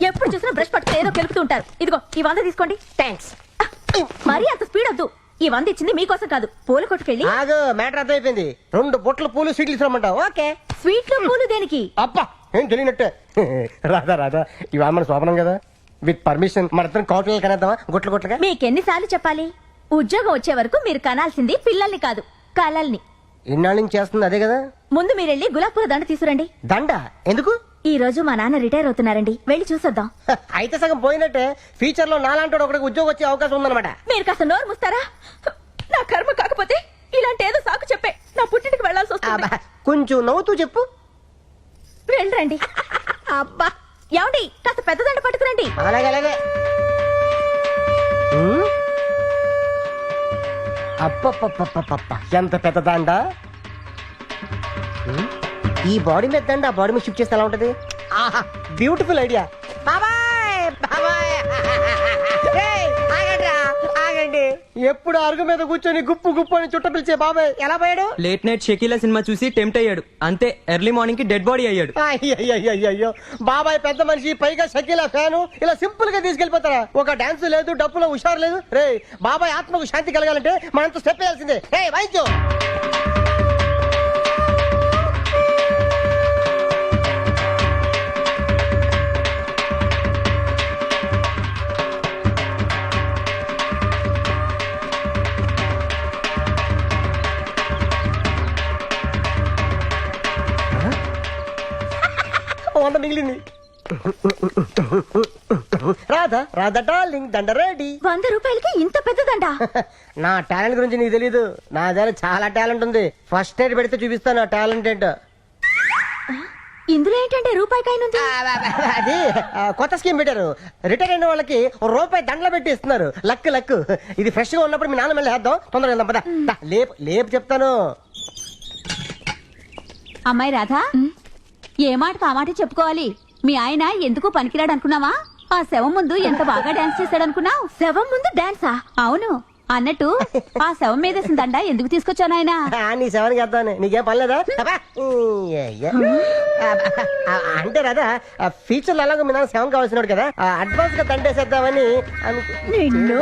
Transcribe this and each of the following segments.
ఎప్పుడు చూసినా బ్రష్ పట్టుకుని ఏదో కెలుపుతూ ఉంటారు. ఇదిగో ఈ 100 తీసుకోండి. థ్యాంక్స్. మరీ అంత స్పీడ్ వద్దు. ఈ 100 ఇచ్చింది మీకోసం కాదు, పూల కొట్టుకెళ్ళి. ఆగు, మ్యాటర్ అర్థమైపోయింది. 2 బొట్లు పూలు స్వీట్లు ఇస్తామంటావు. ఓకే. స్వీట్లు పూలు దేనికి? అబ్బా ఏం తెలియనట్టే. రాధా ఇవాళ మన శోభనం కదా, విత్ పర్మిషన్ మన ఇద్దరం కోటలు కనేద్దామా గుట్లు గుట్లుగా? మీకెన్నిసార్లు చెప్పాలి? ఉద్యోగం వచ్చే వరకు మీరు కనాల్సింది పిల్లల్ని కాదు, కలల్ని. ఇన్నాళ్ళ నుంచి చేస్తుంది అదే కదా. ముందు మీరెళ్ళి గులాబ్ పూల దండ తీసుకురండి. దండ ఎందుకు? ఈ రోజు మా నాన్న రిటైర్ అవుతున్నారండి, వెళ్ళి చూసొద్దాం. అయితే సగం పోయినట్టే. ఫ్యూచర్ లో నాలాంటి ఒకటికి ఉద్యోగం వచ్చే అవకాశం ఉందన్నమాట. మీరు కాస్త నోరు ముస్తారా? నా కర్మ కాకపోతే ఇలాంటి ఏదో సాకు చెప్పే నా పుట్టింటికి వెళ్లాల్సి వస్తుంది. కొంచెం నవ్వుతూ చెప్పు. రండి. అబ్బా ఏమండి, కాస్త పెద్ద దండ పట్టుకురండి. అలాగే అలాగే. అప్పప్ప ఎంత పెద్ద దండ. ఈ బాడీ మీద దండ ఆ బాడీ మీద షిఫ్ట్ చేస్తే ఎలా ఉంటది? ఆహా, బ్యూటిఫుల్ ఐడియా. బాబాయ్ బాబాయ్, ఆగండి. ఎప్పుడు అరుగు మీద కూర్చొని గుప్పు గుప్పు అని చుట్ట పిలిచే బాబాయ్ ఎలా పోయాడు? లేట్ నైట్ షకీలా సినిమా చూసి టెంప్ట్ అయ్యాడు, అంతే ఎర్లీ మార్నింగ్ కి డెడ్ బాడీ అయ్యాడు. అయ్యో బాబాయ్ పెద్ద మనిషి, పైగా షకీలా ఫ్యాను, ఇలా సింపుల్ గా తీసుకెళ్లిపోతారా? ఒక డాన్స్ లేదు, డప్పులో హుషారు లేదు. రే బాబాయ్ ఆత్మకు శాంతి కలగాలంటే మనంతా స్టెప్ వేయాల్సిందే. రే వాయించు. మిగిలింది. రాధా డార్లింగ్, దండ రెడీ. 100 రూపాయలకి ఇంత పెద్ద దండ? నా టాలెంట్ గురించి నీకు తెలీదు. నా దగ్గర చాలా టాలెంట్ ఉంది. ఫస్ట్ ఎయిడ్ పెడితే చూపిస్తాను నా టాలెంట్ ఏంటో. ఇందులో ఏంటంటే రూపాయికాయనుంది. అది కొత్త స్కీమ్ పెట్టారు. రిటైర్ అయిన వాళ్ళకి రూపాయి దండలు పెట్టి ఇస్తున్నారు. లక్. ఇది ఫ్రెష్ గా ఉన్నప్పుడు మీ నాన్న మళ్ళీ వేద్దాం. తొందరగా వెళ్దాం పద. లేపు చెప్తాను. అమ్మాయి రాధా, ఏ మాటకు ఆ మాట చెప్పుకోవాలి. మీ ఆయన ఎందుకు పనికిరాడు అనుకున్నావా? ఆ శవం ముందు ఎంత బాగా డాన్స్ చేశాడు అనుకున్నావు? శవం ముందు డాన్సా? అవును. అన్నట్టు ఆ శవం మీద దండ ఎందుకు తీసుకొచ్చాను ఆయన? నీ శవానికి వేద్దామని. నీకేం పర్లేదా? అంటే రాదా, ఫ్యూచర్ లో అలాగే మీ నాన్న శవం కావాల్సినాడు కదా, అడ్వాన్స్ గా దండేసేద్దామని నిన్ను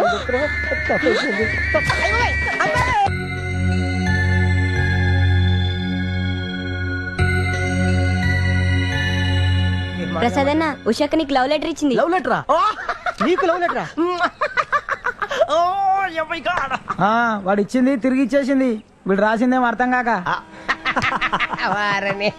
ప్రసాద్ అన్న, ఉషాక నీకు లవ్ లెటర్ ఇచ్చింది. లవ్ లెటరా? నీకు లవ్ లెటరా? వాడు ఇచ్చింది తిరిగి ఇచ్చేసింది. వీడు రాసిందేమో అర్థం కాక. వారనే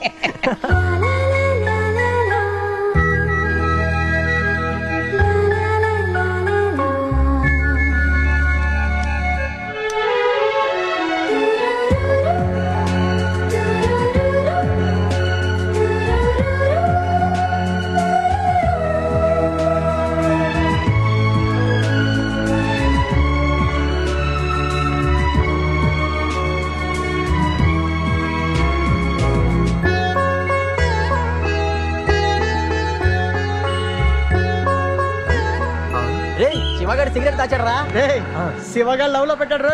శివగాడు సిగరెట్ దాచాడు రా. శివగాడు లవ్ లో పెట్టాడు.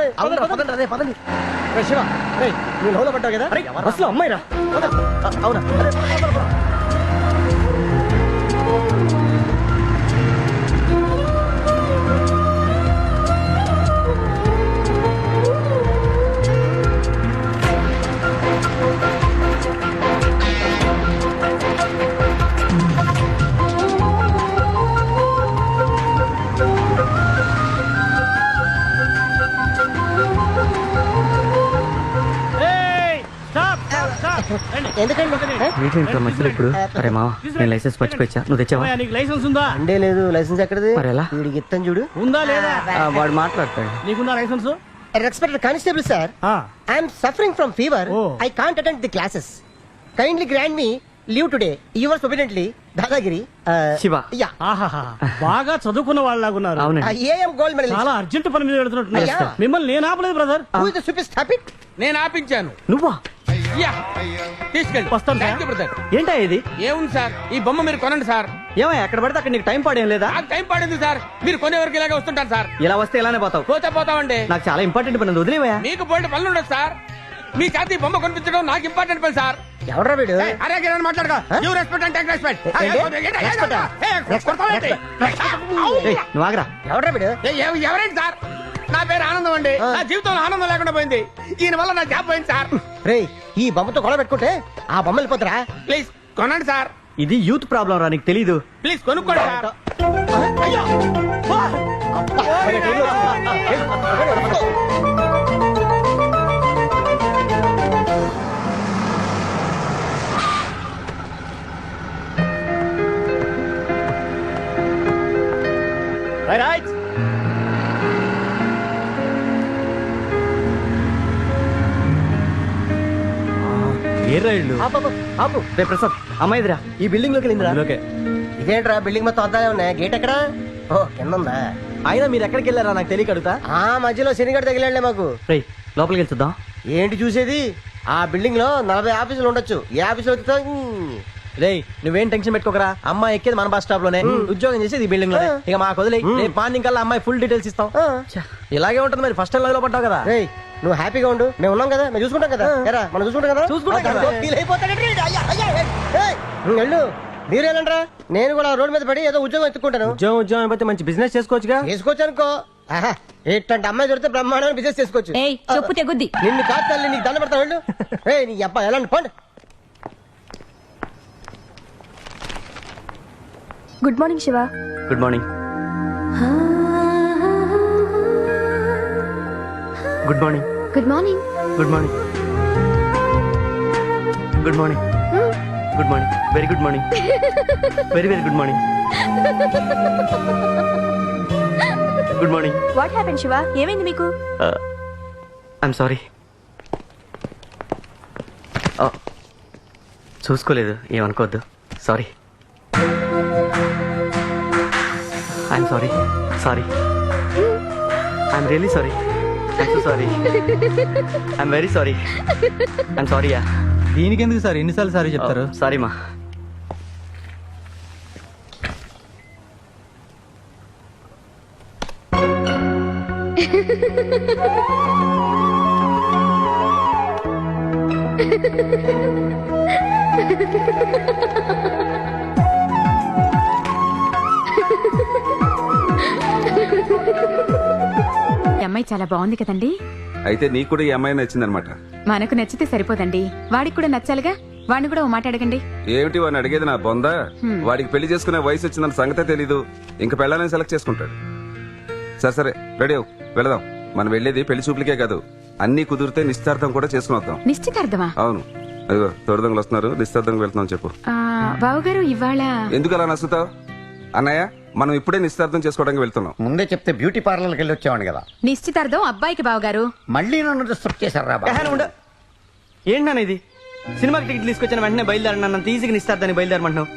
పదండి. శివ నువ్వు లవ్ లో పెట్టావు కదా, అసలు అమ్మాయి రా. అవునా? ఎందుకండి మధ్యలో ఇప్పుడు? అరే మావా, నేను లైసెన్స్ మర్చిపోయా. నువ్వు తెచ్చావా? లైసెన్స్ ఉందా? అండే లేదు. లైసెన్స్ ఎక్కడది? మరి ఎలా? వీడికి ఇస్తాను చూడు. ఉందా లేదా? వాడు మాట్లాడతాడు. నీకుందా licence? Respected constable sir, I'm suffering from fever. I can't attend the classes. Kindly grant me leave today. Yours obediently Dadagiri Shiva. Yeah. బాగా చదువుకున్న వాళ్ళలాగున్నారు. అవునండి. Am gold medal. చాలా అర్జెంట్ పని మీద వెళ్తున్నట్టు. మిమ్మల్ని నేను ఆపలేదు brother. Who is the stupid stopped? నేను ఆపించాను. నువ్వా? తీసుకెళ్ళి వస్తాను సార్. బ్రదర్. ఏంటా ఇది? ఏముంది సార్, ఈ బొమ్మ మీరు కొనండి సార్. ఏమయ్య, ఎక్కడ పడితే అక్కడ నీకు టైం పాడేం లేదా? నాకు టైం పడింది సార్. మీరు కొనే వరకు ఇలాగే వస్తుంటాను సార్. ఇలా వస్తే ఇలానే పోతావు. పోతామండి. నాకు చాలా ఇంపార్టెంట్ పని ఉంది, వదిలేవయ్యా. మీకు పోయిన పనులు ఉండదు సార్. మీ చేతి బొమ్మ కొనిపించడం నాకు ఇంపార్టెంట్ పని సార్. ఎవడ్రా వీడు అరే గిరణ్ మాట్లాడుకో you respect and take respect నువ్వు ఆగరా. ఎవడ్రా వీడు ఎవరేంటి సార్? నా పేరు ఆనందం అండి. నా జీవితంలో ఆనందం లేకుండా పోయింది. ఈయన వల్ల నా జాబ్ పోయింది సార్. రేయ్ ఈ బొమ్మతో గొడవ పెట్టుకుంటే ఆ బొమ్మ వెళ్ళిపోతారా? ప్లీజ్ కొనండి సార్. ఇది యూత్ ప్రాబ్లం రా, నీకు తెలీదు. ప్లీజ్ కొనుక్కోండి సార్. అయ్యో ఏ రైళ్ళు? ఆపు రే ప్రసాద్, అమ్మాయిదిరా. ఈ బిల్డింగ్ లోకి వెళ్ళిందిరా. ఓకే. ఇదేంట్రా బిల్డింగ్ మొత్తం అద్దాలే ఉన్నాయి, గేట్ ఎక్కడా? ఓ కింద ఉందా? అయినా మీరు ఎక్కడికి వెళ్ళారా నాకు తెలియక అడుగుతా. ఆ మధ్యలో శనిగడ తగిలండి మాకు. రే లోపలికి వెళ్తుందాం. ఏంటి చూసేది? ఆ బిల్డింగ్ లో 40 ఆఫీసులు ఉండొచ్చు. ఏ ఆఫీసులో వెతుకుతావు? రే నువ్వేం టెన్షన్ పెట్టుకోకరా, అమ్మాయి ఎక్కేది మన బస్ స్టాప్ లోనే, ఉద్యోగం చేసేది ఈ బిల్డింగ్ లోనే. ఇక మాకు వదిలే, రేపు మార్నింగ్ కల్లా అమ్మాయి ఫుల్ డీటెయిల్స్ ఇస్తాం. ఇలాగే ఉంటుంది మరి, ఫస్ట్ టైం లో పడ్డావు కదా. రేయ్ నువ్వు హ్యాపీగా ఉండు, మేము ఉన్నాం కదా, మేము చూసుకుంటాం కదా. ఎరా మనం చూసుకుంటాం కదా. చూసుకుంటాం కదా. ఫీల్ అయిపోతాడంటే వీడు. అయ్యా, అయ్యా, ఏయ్, వెళ్ళు. మీరు వెళ్ళండ్రా, నేను కూడా రోడ్ మీద పడి ఏదో ఉద్యోగం ఎత్తుకుంటాను. ఉద్యోగం అయిపోతే మంచి బిజినెస్ చేసుకోవచ్చుగా. చేసుకోవచ్చు అనుకో. ఆహా, ఏంటంటే అమ్మాయి దొరికితే బ్రహ్మాండమైన బిజినెస్ చేసుకోవచ్చు. ఏయ్ చెప్పు తెగుద్ది. నిన్ను కాదు తల్లి, నీకు దండ పెడతాను వెళ్ళు. నీ అబ్బాయి ఎలా పోండి. Good morning Shiva. Good morning. Good morning. Good morning. Good morning. Good morning. Good morning. Very good morning. Very very good morning. Good morning. What happen Shiva? ఏమైంది మీకు? I'm sorry. చూసుకోలేదు, ఏమనుకోవద్దు. Sorry. I'm sorry. Sorry. I'm really sorry. I'm so sorry. I'm very sorry. I'm sorry yeah. దీనికి ఎందుకు sir ఎన్నిసార్లు sorry చెప్తారు? Sorry మా. ఈ అమ్మాయి చాలా బాగుంది కదండి. అయితే నీకు కూడా ఈ అమ్మాయి నచ్చిందనమాట. మనకు నచ్చితే సరిపోదండి, వాడికి కూడా నచ్చాలిగా. వాడిని కూడా ఓ మాట అడగండి. ఏమిటి వాడిని అడిగేది? నా బొందా? వాడికి పెళ్లి చేసుకునే వయసు వచ్చిందని సంగతే తెలీదు, ఇంక పెళ్ళాలని సెలెక్ట్ చేసుకుంటాడు. సరే సరే రెడీ అవు, వెళదాం. మనం వెళ్ళేది పెళ్లి చూపులకే కాదు, అన్ని కుదిరితే నిశ్చితార్థం కూడా చేసుకుని వద్దాం. నిశ్చితార్థమా? అవును. అదిగో తొడదంగులు వస్తున్నారు, నిశ్చితార్థంకి వెళ్తున్నాం. చెప్పు. బావగారు ఇవాళ ఎందుకు అలా నచ్చుతావు? అన్నయ్య మనం ఇప్పుడే నిశ్చితార్థం చేసుకోవడానికి వెళ్తున్నాం. ముందే చెప్తే బ్యూటీ పార్లర్కి వెళ్ళి వచ్చేవాడిని కదా. నిశ్చితార్థం అబ్బాయికి బావగారు. మళ్ళీ నన్ను డిస్టర్బ్ చేశారా బాబు? ఏంటన్నా ఇది? సినిమాకి టికెట్ తీసుకొచ్చిన వెంటనే బయలుదేరన్నా, నన్ను ఈజీగా నిస్తారని బయలుదేరమంటున్నావు.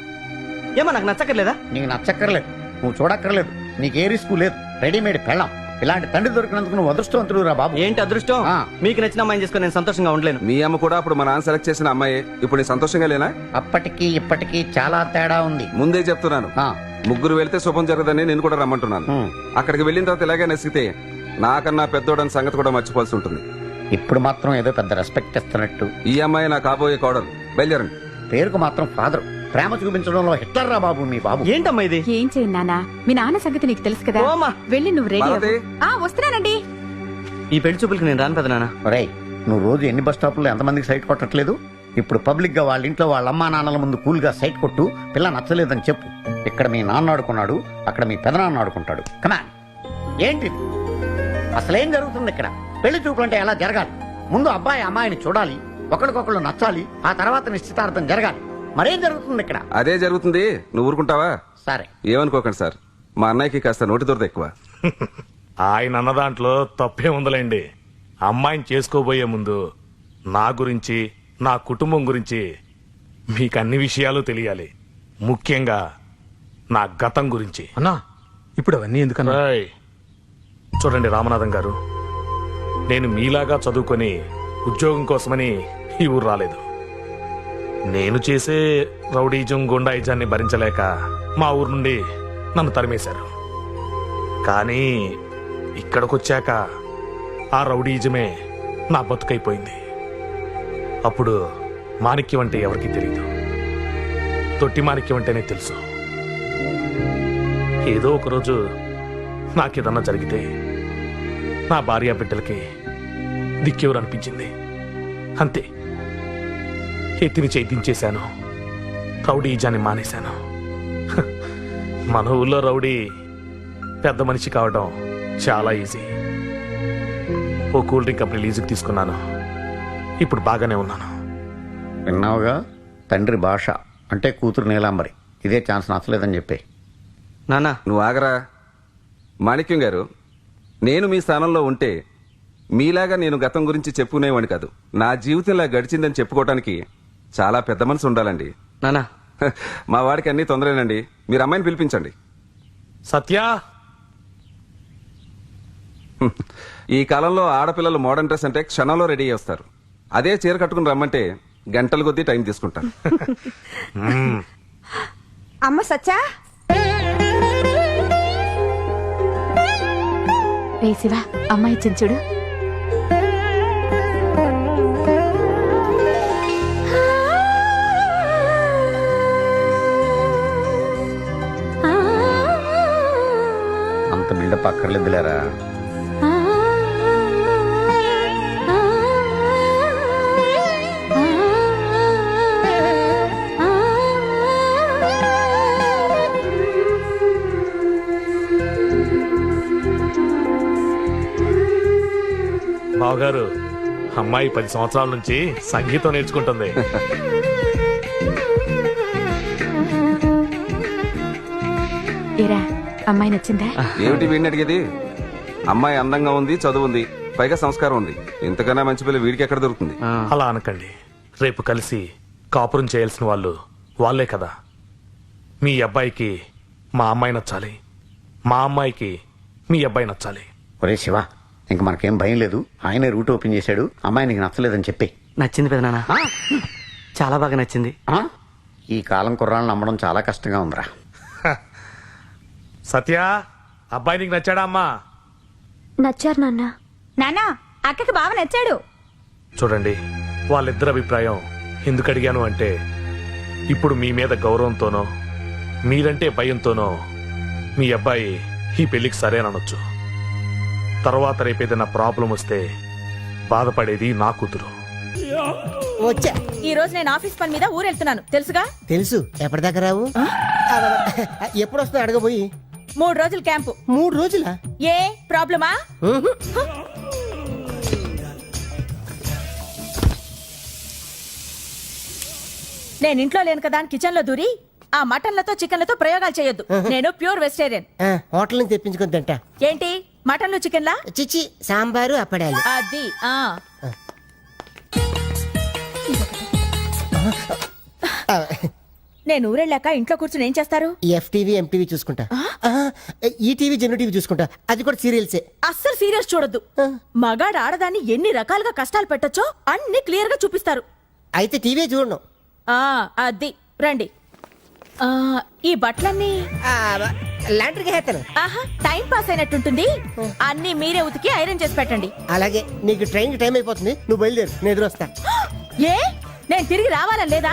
ఏమో నాకు నచ్చక్కర్లేదా? నీకు నచ్చక్కర్లేదు, నువ్వు చూడక్కర్లేదు, నీకు ఏ రిస్క్ లేదు. రెడీమేడ్ పెళ్ళాం. ఇలాంటి తండ్రి దొరికినందుకు నువ్వు అదృష్టవంతుడు రా బాబు. ఏంటి అదృష్టం? ఆ. మీకు నచ్చిన అమ్మాయిని చేసుకుని నేను సంతోషంగా ఉండలేను. మీ అమ్మ కూడా అప్పుడు మా నాన్న సెలెక్ట్ చేసిన అమ్మాయి. ఇప్పుడు నీ సంతోషంగా లేనా? అప్పటికి ఇప్పటికీ చాలా తేడా ఉంది. ముందే చెప్తున్నాను, ఆ, ముగ్గురు వెళ్తే శుభం జరగదని నేను కూడా రమ్మంటున్నాను. ఉమ్. అక్కడికి వెళ్ళిన తర్వాత ఇలాగే నసిగితే నాకన్నా పెద్దోడని సంగతి కూడా మర్చిపోవాల్సి ఉంటుంది. ఇప్పుడు మాత్రం ఏదో పెద్ద రెస్పెక్ట్ ఇస్తున్నట్టు. ఈ అమ్మాయి నా కాబోయే కోడలు. బయలుదేరండి. పేరుకు మాత్రం ఫాదర్, ప్రేమ చూపించడంలో హిట్లర్ రా బాబు మీ బాబు. ఏంటమ్మా ఇది? ఏం చేయండి నాన్న, మీ నాన్న సంగతి నీకు తెలుసు కదా. ఓ అమ్మా. వెళ్ళి నువ్వు రెడీ భారతి. అవ్వు. వస్తున్నానండి. ఈ పెళ్లి చూపులకి నేను రాను పెదనాన్న. ఒరేయ్, నువ్వు రోజు ఎన్ని బస్ స్టాపుల్లో ఎంతమందికి సైట్ కొట్టట్లేదు? ఇప్పుడు పబ్లిక్ గా వాళ్ళ ఇంట్లో వాళ్ళ అమ్మా నాన్నల ముందు కూల్ గా సైట్ కొట్టు. పిల్ల నచ్చలేదని చెప్పు. ఇక్కడ మీ నాన్న ఆడుకున్నాడు, అక్కడ మీ పెదనాన్న ఆడుకుంటాడు. కమాన్. ఏంటిది? అసలేం జరుగుతుంది ఇక్కడ? పెళ్లి చూపులు అంటే ఎలా జరగాలి? ముందు అబ్బాయి అమ్మాయిని చూడాలి, ఒకరికొకళ్ళు నచ్చాలి, ఆ తర్వాత నిశ్చితార్థం జరగాలి. మరేం జరుగుతుంది ఇక్కడ? అదే జరుగుతుంది, నువ్వు ఊరుకుంటావా? సరే, ఏమనుకోకండి సార్, మా అన్నయ్యకి కాస్త నోటి దొరద ఎక్కువ. ఆయన అన్న దాంట్లో తప్పే ఉందలేండి. అమ్మాయిని చేసుకోబోయే ముందు నా గురించి, నా కుటుంబం గురించి మీకు అన్ని విషయాలు తెలియాలి. ముఖ్యంగా నా గతం గురించి. అన్నా ఇప్పుడు అవన్నీ ఎందుకన్నా? రాయ్, చూడండి రామనాథం గారు, నేను మీలాగా చదువుకొని ఉద్యోగం కోసమని ఈ ఊరు రాలేదు. నేను చేసే రౌడీజం గుండాయిజాన్ని భరించలేక మా ఊరు నుండి నన్ను తరిమేశారు. కానీ ఇక్కడికొచ్చాక ఆ రౌడీజమే నా బతుకైపోయింది. అప్పుడు మాణిక్యం అంటే ఎవరికి తెలియదు. తొట్టి మాణిక్యం అంటేనే తెలుసు. ఏదో ఒకరోజు నాకేదన్నా జరిగితే నా భార్య బిడ్డలకి దిక్కెవరు అనిపించింది. అంతే, ఎత్తిని చేయించేశాను. రౌడీజాన్ని మానేశాను. హ, మన ఊళ్ళో రౌడీ పెద్ద మనిషి కావడం చాలా ఈజీ. ఓ కూల్ డ్రింక్ కంపెనీ లీజుకి తీసుకున్నాను. ఇప్పుడు బాగానే ఉన్నాను. విన్నావుగా, తండ్రి భాష అంటే కూతురు నీలాంబరి. ఇదే ఛాన్స్ నచ్చలేదని చెప్పి. నాన్న నువ్వు ఆగరా. మాణిక్యం గారు, నేను మీ స్థానంలో ఉంటే మీలాగా నేను గతం గురించి చెప్పుకునేవాడిని కాదు. నా జీవితం ఇలా గడిచిందని చెప్పుకోవటానికి చాలా పెద్ద మనసు ఉండాలండి. నాన్న హ, మా వాడికి అన్ని తొందరేనండి. మీరు అమ్మాయిని పిలిపించండి. సత్య, ఈ కాలంలో ఆడపిల్లలు మోడర్న్ డ్రెస్ అంటే క్షణంలో రెడీ చేస్తారు. అదే చీర కట్టుకుని రమ్మంటే గంటల కొద్దీ టైం తీసుకుంటాను. అమ్మ సచ్చా, రే శివ, అమ్మాయి ఇచ్చింది చూడు. అంత బిల్డప్ అక్కర్లేదులేరా. బావగారు, అమ్మాయి 10 సంవత్సరాల నుంచి సంగీతం నేర్చుకుంటుంది. ఏరా, అమ్మాయి నచ్చిందా? ఏమిటి వీడిని అడిగేది? అమ్మాయి అందంగా ఉంది, చదువు ఉంది, పైగా సంస్కారం ఉంది. ఇంతకన్నా మంచి పిల్ల వీడికి ఎక్కడ దొరుకుతుంది? అలా అనకండి. రేపు కలిసి కాపురం చేయాల్సిన వాళ్ళు వాళ్ళే కదా. మీ అబ్బాయికి మా అమ్మాయి నచ్చాలి, మా అమ్మాయికి మీ అబ్బాయి నచ్చాలి. ఒరే శివ, ఇంక మనకేం భయం లేదు. ఆయనే రూట్ ఓపెన్ చేశాడు. అమ్మాయి నీకు నచ్చలేదని చెప్పి. నచ్చింది పెదనాన్న, చాలా బాగా నచ్చింది. ఆ? ఈ కాలం కుర్రాళ్ళని నమ్మడం చాలా కష్టంగా ఉందిరా. సత్య, అబ్బాయి నీకు నచ్చాడా అమ్మా? నచ్చారు నాన్న. నాన్న, అక్కకి బాగా నచ్చాడు. చూడండి, వాళ్ళిద్దరి అభిప్రాయం ఎందుకు అడిగాను అంటే, ఇప్పుడు మీ మీద గౌరవంతోనో మీరంటే భయంతోనో మీ అబ్బాయి ఈ పెళ్లికి సరేననొచ్చు. తర్వాత రేపేదైనా ప్రాబ్లం వస్తే బాధపడేది నా కూతురు. వచ్చా. ఈ రోజు నేను ఆఫీస్ పని మీద ఊరెళ్తున్నాను, తెలుసుగా? తెలుసు. ఎప్పటిదాకా రావు? ఎప్పుడు వస్తా అడగబోయి. 3 రోజులు క్యాంపు. 3 రోజులా? ఏ ప్రాబ్లమా? నేను ఇంట్లో లేను కదా అని కిచెన్ లో దూరి ఆ మటన్లతో చికెన్లతో ప్రయోగాలు చేయొద్దు. నేను ప్యూర్ వెజిటేరియన్. హోటల్ నుంచి తెప్పించుకొని తింటా. ఏంటి మటన్లు చికెన్లా? చిచి, సాంబారు అప్పడాలు. అది నేను ఊరెళ్ళాక ఇంట్లో కూర్చుని ఏం చేస్తారు? ఎఫ్టీవీ ఎంటీవీ చూసుకుంటా. ఈ టీవీ జెన్యూ టీవీ చూసుకుంటా. అది కూడా సీరియల్సే. అస్సలు సీరియస్ చూడొద్దు. మగాడు ఆడదాన్ని ఎన్ని రకాలుగా కష్టాలు పెట్టొచ్చో అన్ని క్లియర్ గా చూపిస్తారు. అయితే టీవీ చూడను. అది రండి. ఈ బట్టలన్నీ లాండ్రీకి వేస్తాను. ఆహా, టైం పాస్ అయినట్టుంటుంది. అన్ని మీరే ఉతికి ఐరన్ చేసి పెట్టండి. అలాగే. నీకు ట్రైన్ టైం అయిపోతుంది, నువ్వు బయలుదేరు, నేను ఎదురు వస్తా. ఏ, నేను తిరిగి రావాలని లేదా?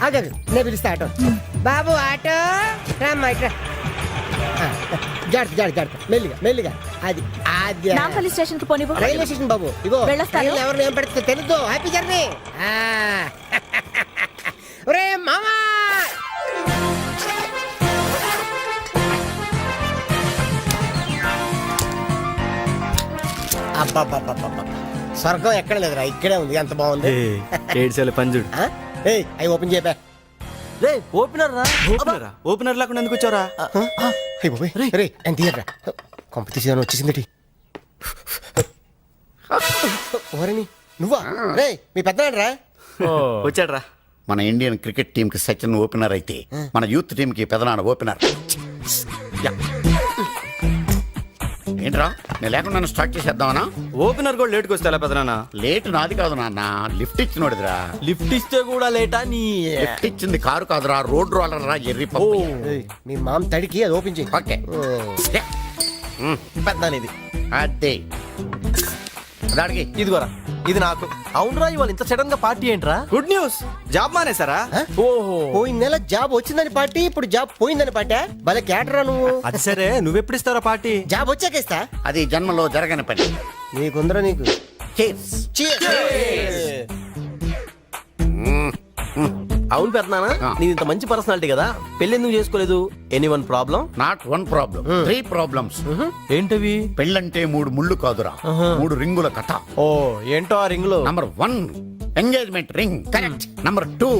ఆగదు, నేను పిలుస్తా ఆటో. బాబు ఆటో రామ్మా, ఇట్రా. జాగ్రత్త జాగ్రత్త జాగ్రత్త, మెల్లిగా మెల్లిగా. అది అది నాంపల్లి స్టేషన్ కి పోనివ్వు. రైల్వే స్టేషన్ బాబు. ఇగో వెళ్ళొస్తాను. ఎవరిని ఏం పెడితే తెలుద్దు. Happy journey. ఒరే మామా, అబ్బా, స్వర్గం ఎక్కడ లేదురా, ఇక్కడే ఉంది. ఎంత బాగుంది. ఏడ్చాలి పంజుడు. అవి ఓపెన్ చేయబా. రే ఓపెనర్ రా. ఓపెనర్ లేకుండా ఎందుకు వచ్చారా? రే ఎంత తీయరా, కొంప తీసేదాన్ని వచ్చేసిందటి. ఓరని నువ్వా? రే మీ పెద్దనాడు రా. వచ్చాడు రా. మన ఇండియన్ క్రికెట్ టీం కి సచిన్ ఓపెనర్ అయితే మన యూత్ టీం కి పెదనాన్న ఓపెనర్. ఏంట్రా, నేను లేకుండా స్టార్ట్ చేసేద్దామనా? ఓపెనర్ కూడా లేట్కి వస్తే ఎలా పెదనాన్న? లేట్ నాది కాదు నాన్న, లిఫ్ట్ ఇచ్చినోడిదిరా. లిఫ్ట్ ఇస్తే కూడా లేటా? నీ లిఫ్ట్ ఇచ్చింది కారు కాదురా, రోడ్ రోలర్ రా. ఎర్రి పప్పు. మీ మామ తడికి అది ఓపెన్ చేయి. ఓకే పెద్దనిది. అదే దాడికి ఇదిగోరా ఇది నాకు. అవునరా ఇవాళ ఇంత సడన్ గా పార్టీ ఏంట్రా? గుడ్ న్యూస్, జాబ్ మానేసారా? ఓహో, పోయిన నెల జాబ్ వచ్చిందని పార్టీ, ఇప్పుడు జాబ్ పోయిందని పార్టీ. భలే క్యాటరా నువ్వు. అది సరే నువ్వెప్పుడు ఇస్తావురా పార్టీ? జాబ్ వచ్చాక ఇస్తా. అది జన్మలో జరగని పని. నీకుందరా నీకు. Cheers. అవును పెద్దనానా, నీది ఇంత మంచి పర్సనాలిటీ కదా, పెళ్లి ఎందుకు చేసుకోలేదు? Any one problem? Not one problem, 3 problems. ఏంటవి? పెళ్ళంటే 3 ముళ్ళు కాదురా, 3 రింగుల కథ. ఓ ఏంటో ఆ రింగులు? Number 1 engagement ring, correct. Number 2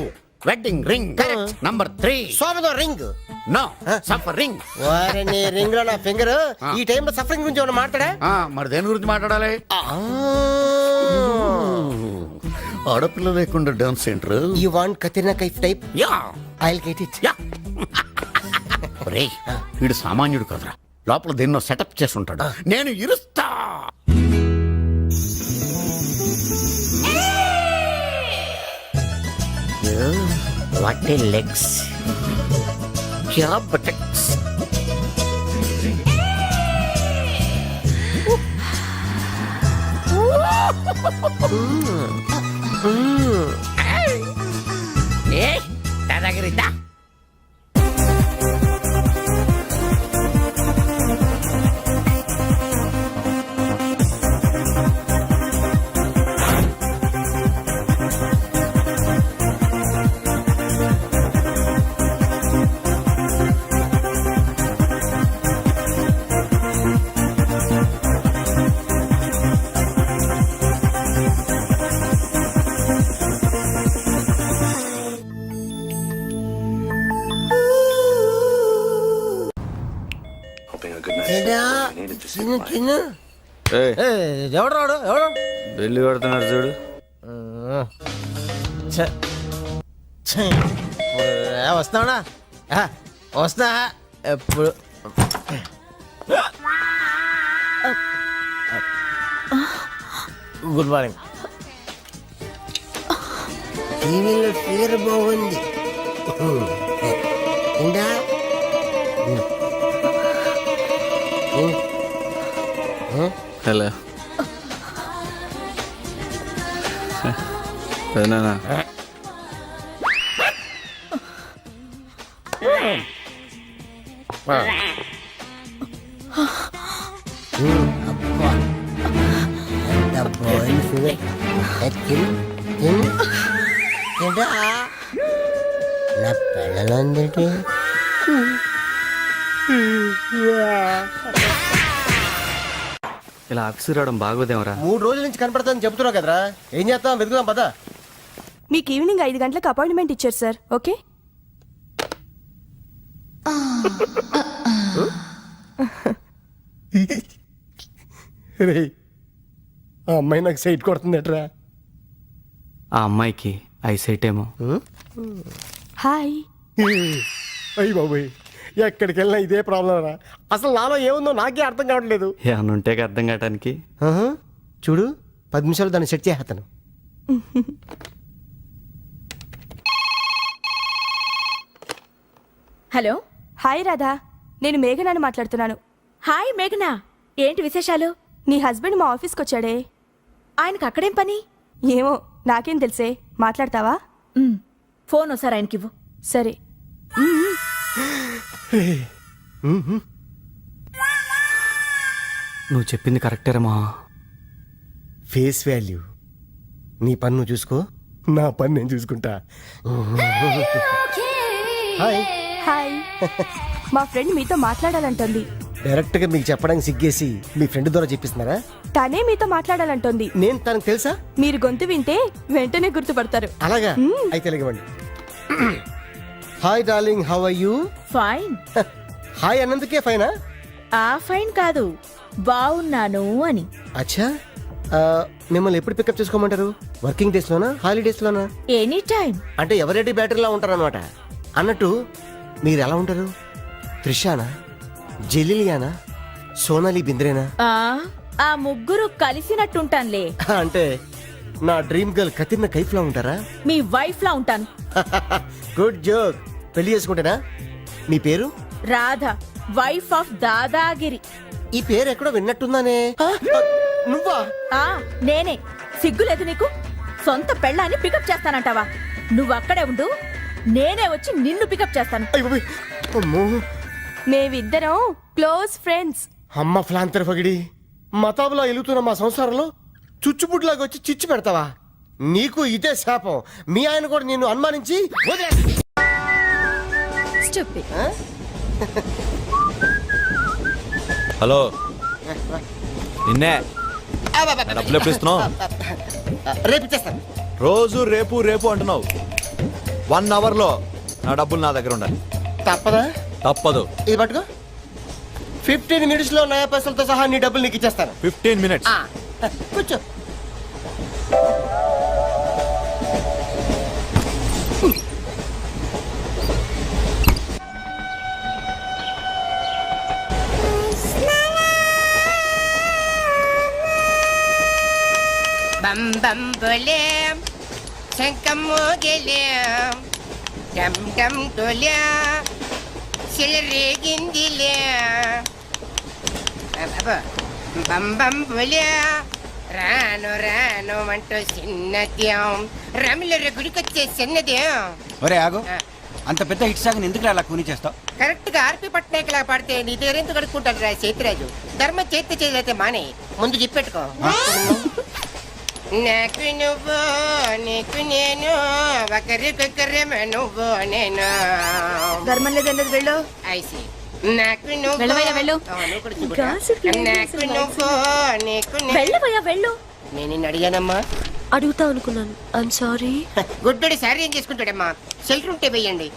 wedding ring, correct. Number 3 సోమదో రింగ్. No suffer ring. వారిని రింగ్ లో నా ఫింగర్. ఈ టైంలో సఫరింగ్ గురించి ఏమైనా మాట్లాడా? మరి దేని గురించి మాట్లాడాలి? ఆడపిల్ల లేకుండా dance centre. You want Katrina Kaif type? Yeah, I will get it. Yeah. వీడు సామాన్యుడు కదరా, లోపల దేన్నో సెటప్ చేసి ఉంటాడు. నేను ఇరుస్తా. వాట్ ఏ లెగ్స్, క్యా బటక్స్. దాదాగిరిద్దా. ఎవడు రాడు? ఎవడు? పెళ్లి కొడుతున్నారు చూడు. వస్తావునా? వస్తా. ఎప్పుడు గుడ్ మార్నింగ్. టీవీలో ఫిగర్ బాగుంది. ఏంటా? హలో పెదనానా, ఏంటా నా పిల్లలందరికీ ఇలా ఆఫీస్కి రావడం బాగోదేమరా? 3 రోజుల నుంచి కనపడతానని చెప్తున్నావు కదరా, ఏం చేస్తాం? వెతుకుదాం పద. మీకు ఈవినింగ్ 5 గంటలకు అపాయింట్మెంట్ ఇచ్చారు సార్. ఓకే. ఆ అమ్మాయి నాకు సైట్ కొడుతుందట్రా. ఆ అమ్మాయికి ఐసైట్ ఏమో. హాయ్. అయ్యి బాబోయ్, ఎక్కడికి వెళ్ళినా ఇదే ప్రాబ్లం రా. అసలు నాలో ఏముందో నాకే అర్థం కావట్లేదు. ఏమన్నా ఉంటే అర్థం కావటానికి. చూడు, 10 నిమిషాలు దాన్ని సెట్ చేస్తాను. హలో. హాయ్ రాధా, నేను మేఘనాని మాట్లాడుతున్నాను. హాయ్ మేఘనా, ఏంటి విశేషాలు? నీ హస్బెండ్ మా ఆఫీస్కి వచ్చాడే. ఆయనకు అక్కడేం పని? ఏమో నాకేం తెలుసే. మాట్లాడతావా? ఫోన్ ఒకసారి ఆయనకివ్వు. సరే. నువ్వు చెప్పింది కరెక్టేరమ్మా. Face value. నీ పని నువ్వు చూసుకో, నా పని నేను చూసుకుంటా. హాయ్. హాయ్. మా ఫ్రెండ్ మీతో మాట్లాడాలంటోంది. డైరెక్ట్ గా మీకు చెప్పడానికి సిగ్గేసి మీ ఫ్రెండ్ ద్వారా చెప్పిస్తున్నారా? తనే మీతో మాట్లాడాలంటోంది. నేను తనకు తెలుసా? మీరు గొంతు వింటే వెంటనే గుర్తుపడతారు. అలాగా? అయితే ఇవ్వండి. Hi darling, how are you? Fine. Hi అన్నందుకే ఫైనా? ఫైన్ కాదు, బాగున్నాను అని. అచ్చా, మిమ్మల్ని ఎప్పుడు పికప్ చేసుకోమంటారు? వర్కింగ్ డేస్ లోనా, హాలిడేస్ లోనా? Any time. అంటే ఎవరెడీ బ్యాటరీలా ఉంటారు అనమాట. అన్నట్టు మీరు ఎలా ఉంటారు? త్రిషానా, జెలిలియానా, సోనాలి బింద్రేనా? ఆ ముగ్గురు కలిసినట్టుంటానులే. అంటే నా డ్రీమ్ గర్ల్ కత్రినా కైఫ్ లా ఉంటారా? మీ వైఫ్ లా ఉంటాను. Good joke. పెళ్లి చేసుకుంటేనా? మీ పేరు? Radha, wife of dadagiri. ఈ పేరు ఎక్కడో విన్నట్టుందానే. నువ్వా? ఆ నేనే. సిగ్గులేదు నీకు? సొంత పెళ్ళాన్ని పికప్ చేస్తానంటావా? నువ్వు అక్కడే ఉండు, నేనే వచ్చి నిన్ను పికప్ చేస్తాను. అయ్య బాబోయ్. అమ్మో. మేమిద్దరం క్లోజ్ ఫ్రెండ్స్. అమ్మ ఫ్లాంతర్ పగిడి మతాబులా ఎలుగుతున్న మా సంసారంలో చుచ్చుపుట్లాగా వచ్చి చిచ్చు పెడతావా? నీకు ఇదే శాపం. మీ ఆయన కూడా నిన్ను అనుమానించి వదిలేస్తా. Stupid. హలో నిన్నే డబ్బులు ఎప్పుడు ఇస్తున్నావు? రేపు ఇచ్చేస్తాను. రోజు రేపు రేపు అంటున్నావు. 1 అవర్ లో నా డబ్బులు నా దగ్గర ఉండాలి. తప్పదా? తప్పదు. ఇది పట్టుకో. 15 minutes లో నయా పైసలతో సహా నీ డబ్బులు నీకు ఇచ్చేస్తాను. 15 minutes. కూర్చో. బం బం బోలే శంఖం మోగలే డమ్ డమ్ డోలే సిలరేగిందిలే బం బం బోలే రాను రాను అంటూ చిన్నద్యం రమిల గుడికొచ్చే చిన్నద్యం. ఒరే ఆగు, అంత పెద్ద హిట్ సాగ్ ఎందుకు అలా కూని చేస్తావు? కరెక్ట్ గా ఆర్పి పట్నాయక్ లా పాడితే నీ దగ్గర ఎందుకు కడుక్కుంటాడు రా సేతిరాజు? ధర్మ చేతి చేదైతే మానే, ముందు చెప్పెట్టుకో. నాకు నువ్వు నీకు నేను ఒకరికొకరేమో నువ్వు నేను. ధర్మం లేదన్నది వెళ్ళు. ఐసి నాకు నువ్వు వెళ్ళవయ్యా, వెళ్ళు. నువ్వు కూడా చూపురా. నాకు నువ్వు నీకు వెళ్ళవయ్యా వెళ్ళు. నేను నిన్ను అడిగానమ్మా. అడుగుతా అనుకున్నాను. I'm sorry. గుడ్డోడు సారీ ఏం చేసుకుంటాడమ్మా? షెల్టర్ ఉంటే వెయ్యండి.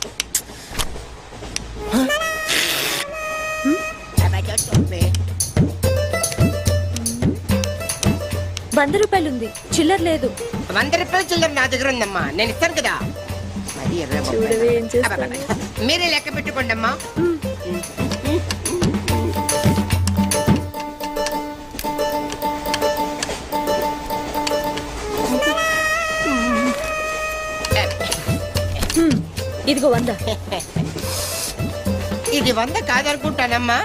₹100 ఉంది, చిల్లర లేదు. ₹100 చిల్లర నా దగ్గర ఉందమ్మా, నేను ఇస్తాను కదా. మరి చూడవే ఏం చేస్తాను. మీరే లెక్క పెట్టుకోండి అమ్మా. ఇదిగో 100. ఇది 100 కాదనుకుంటానమ్మా.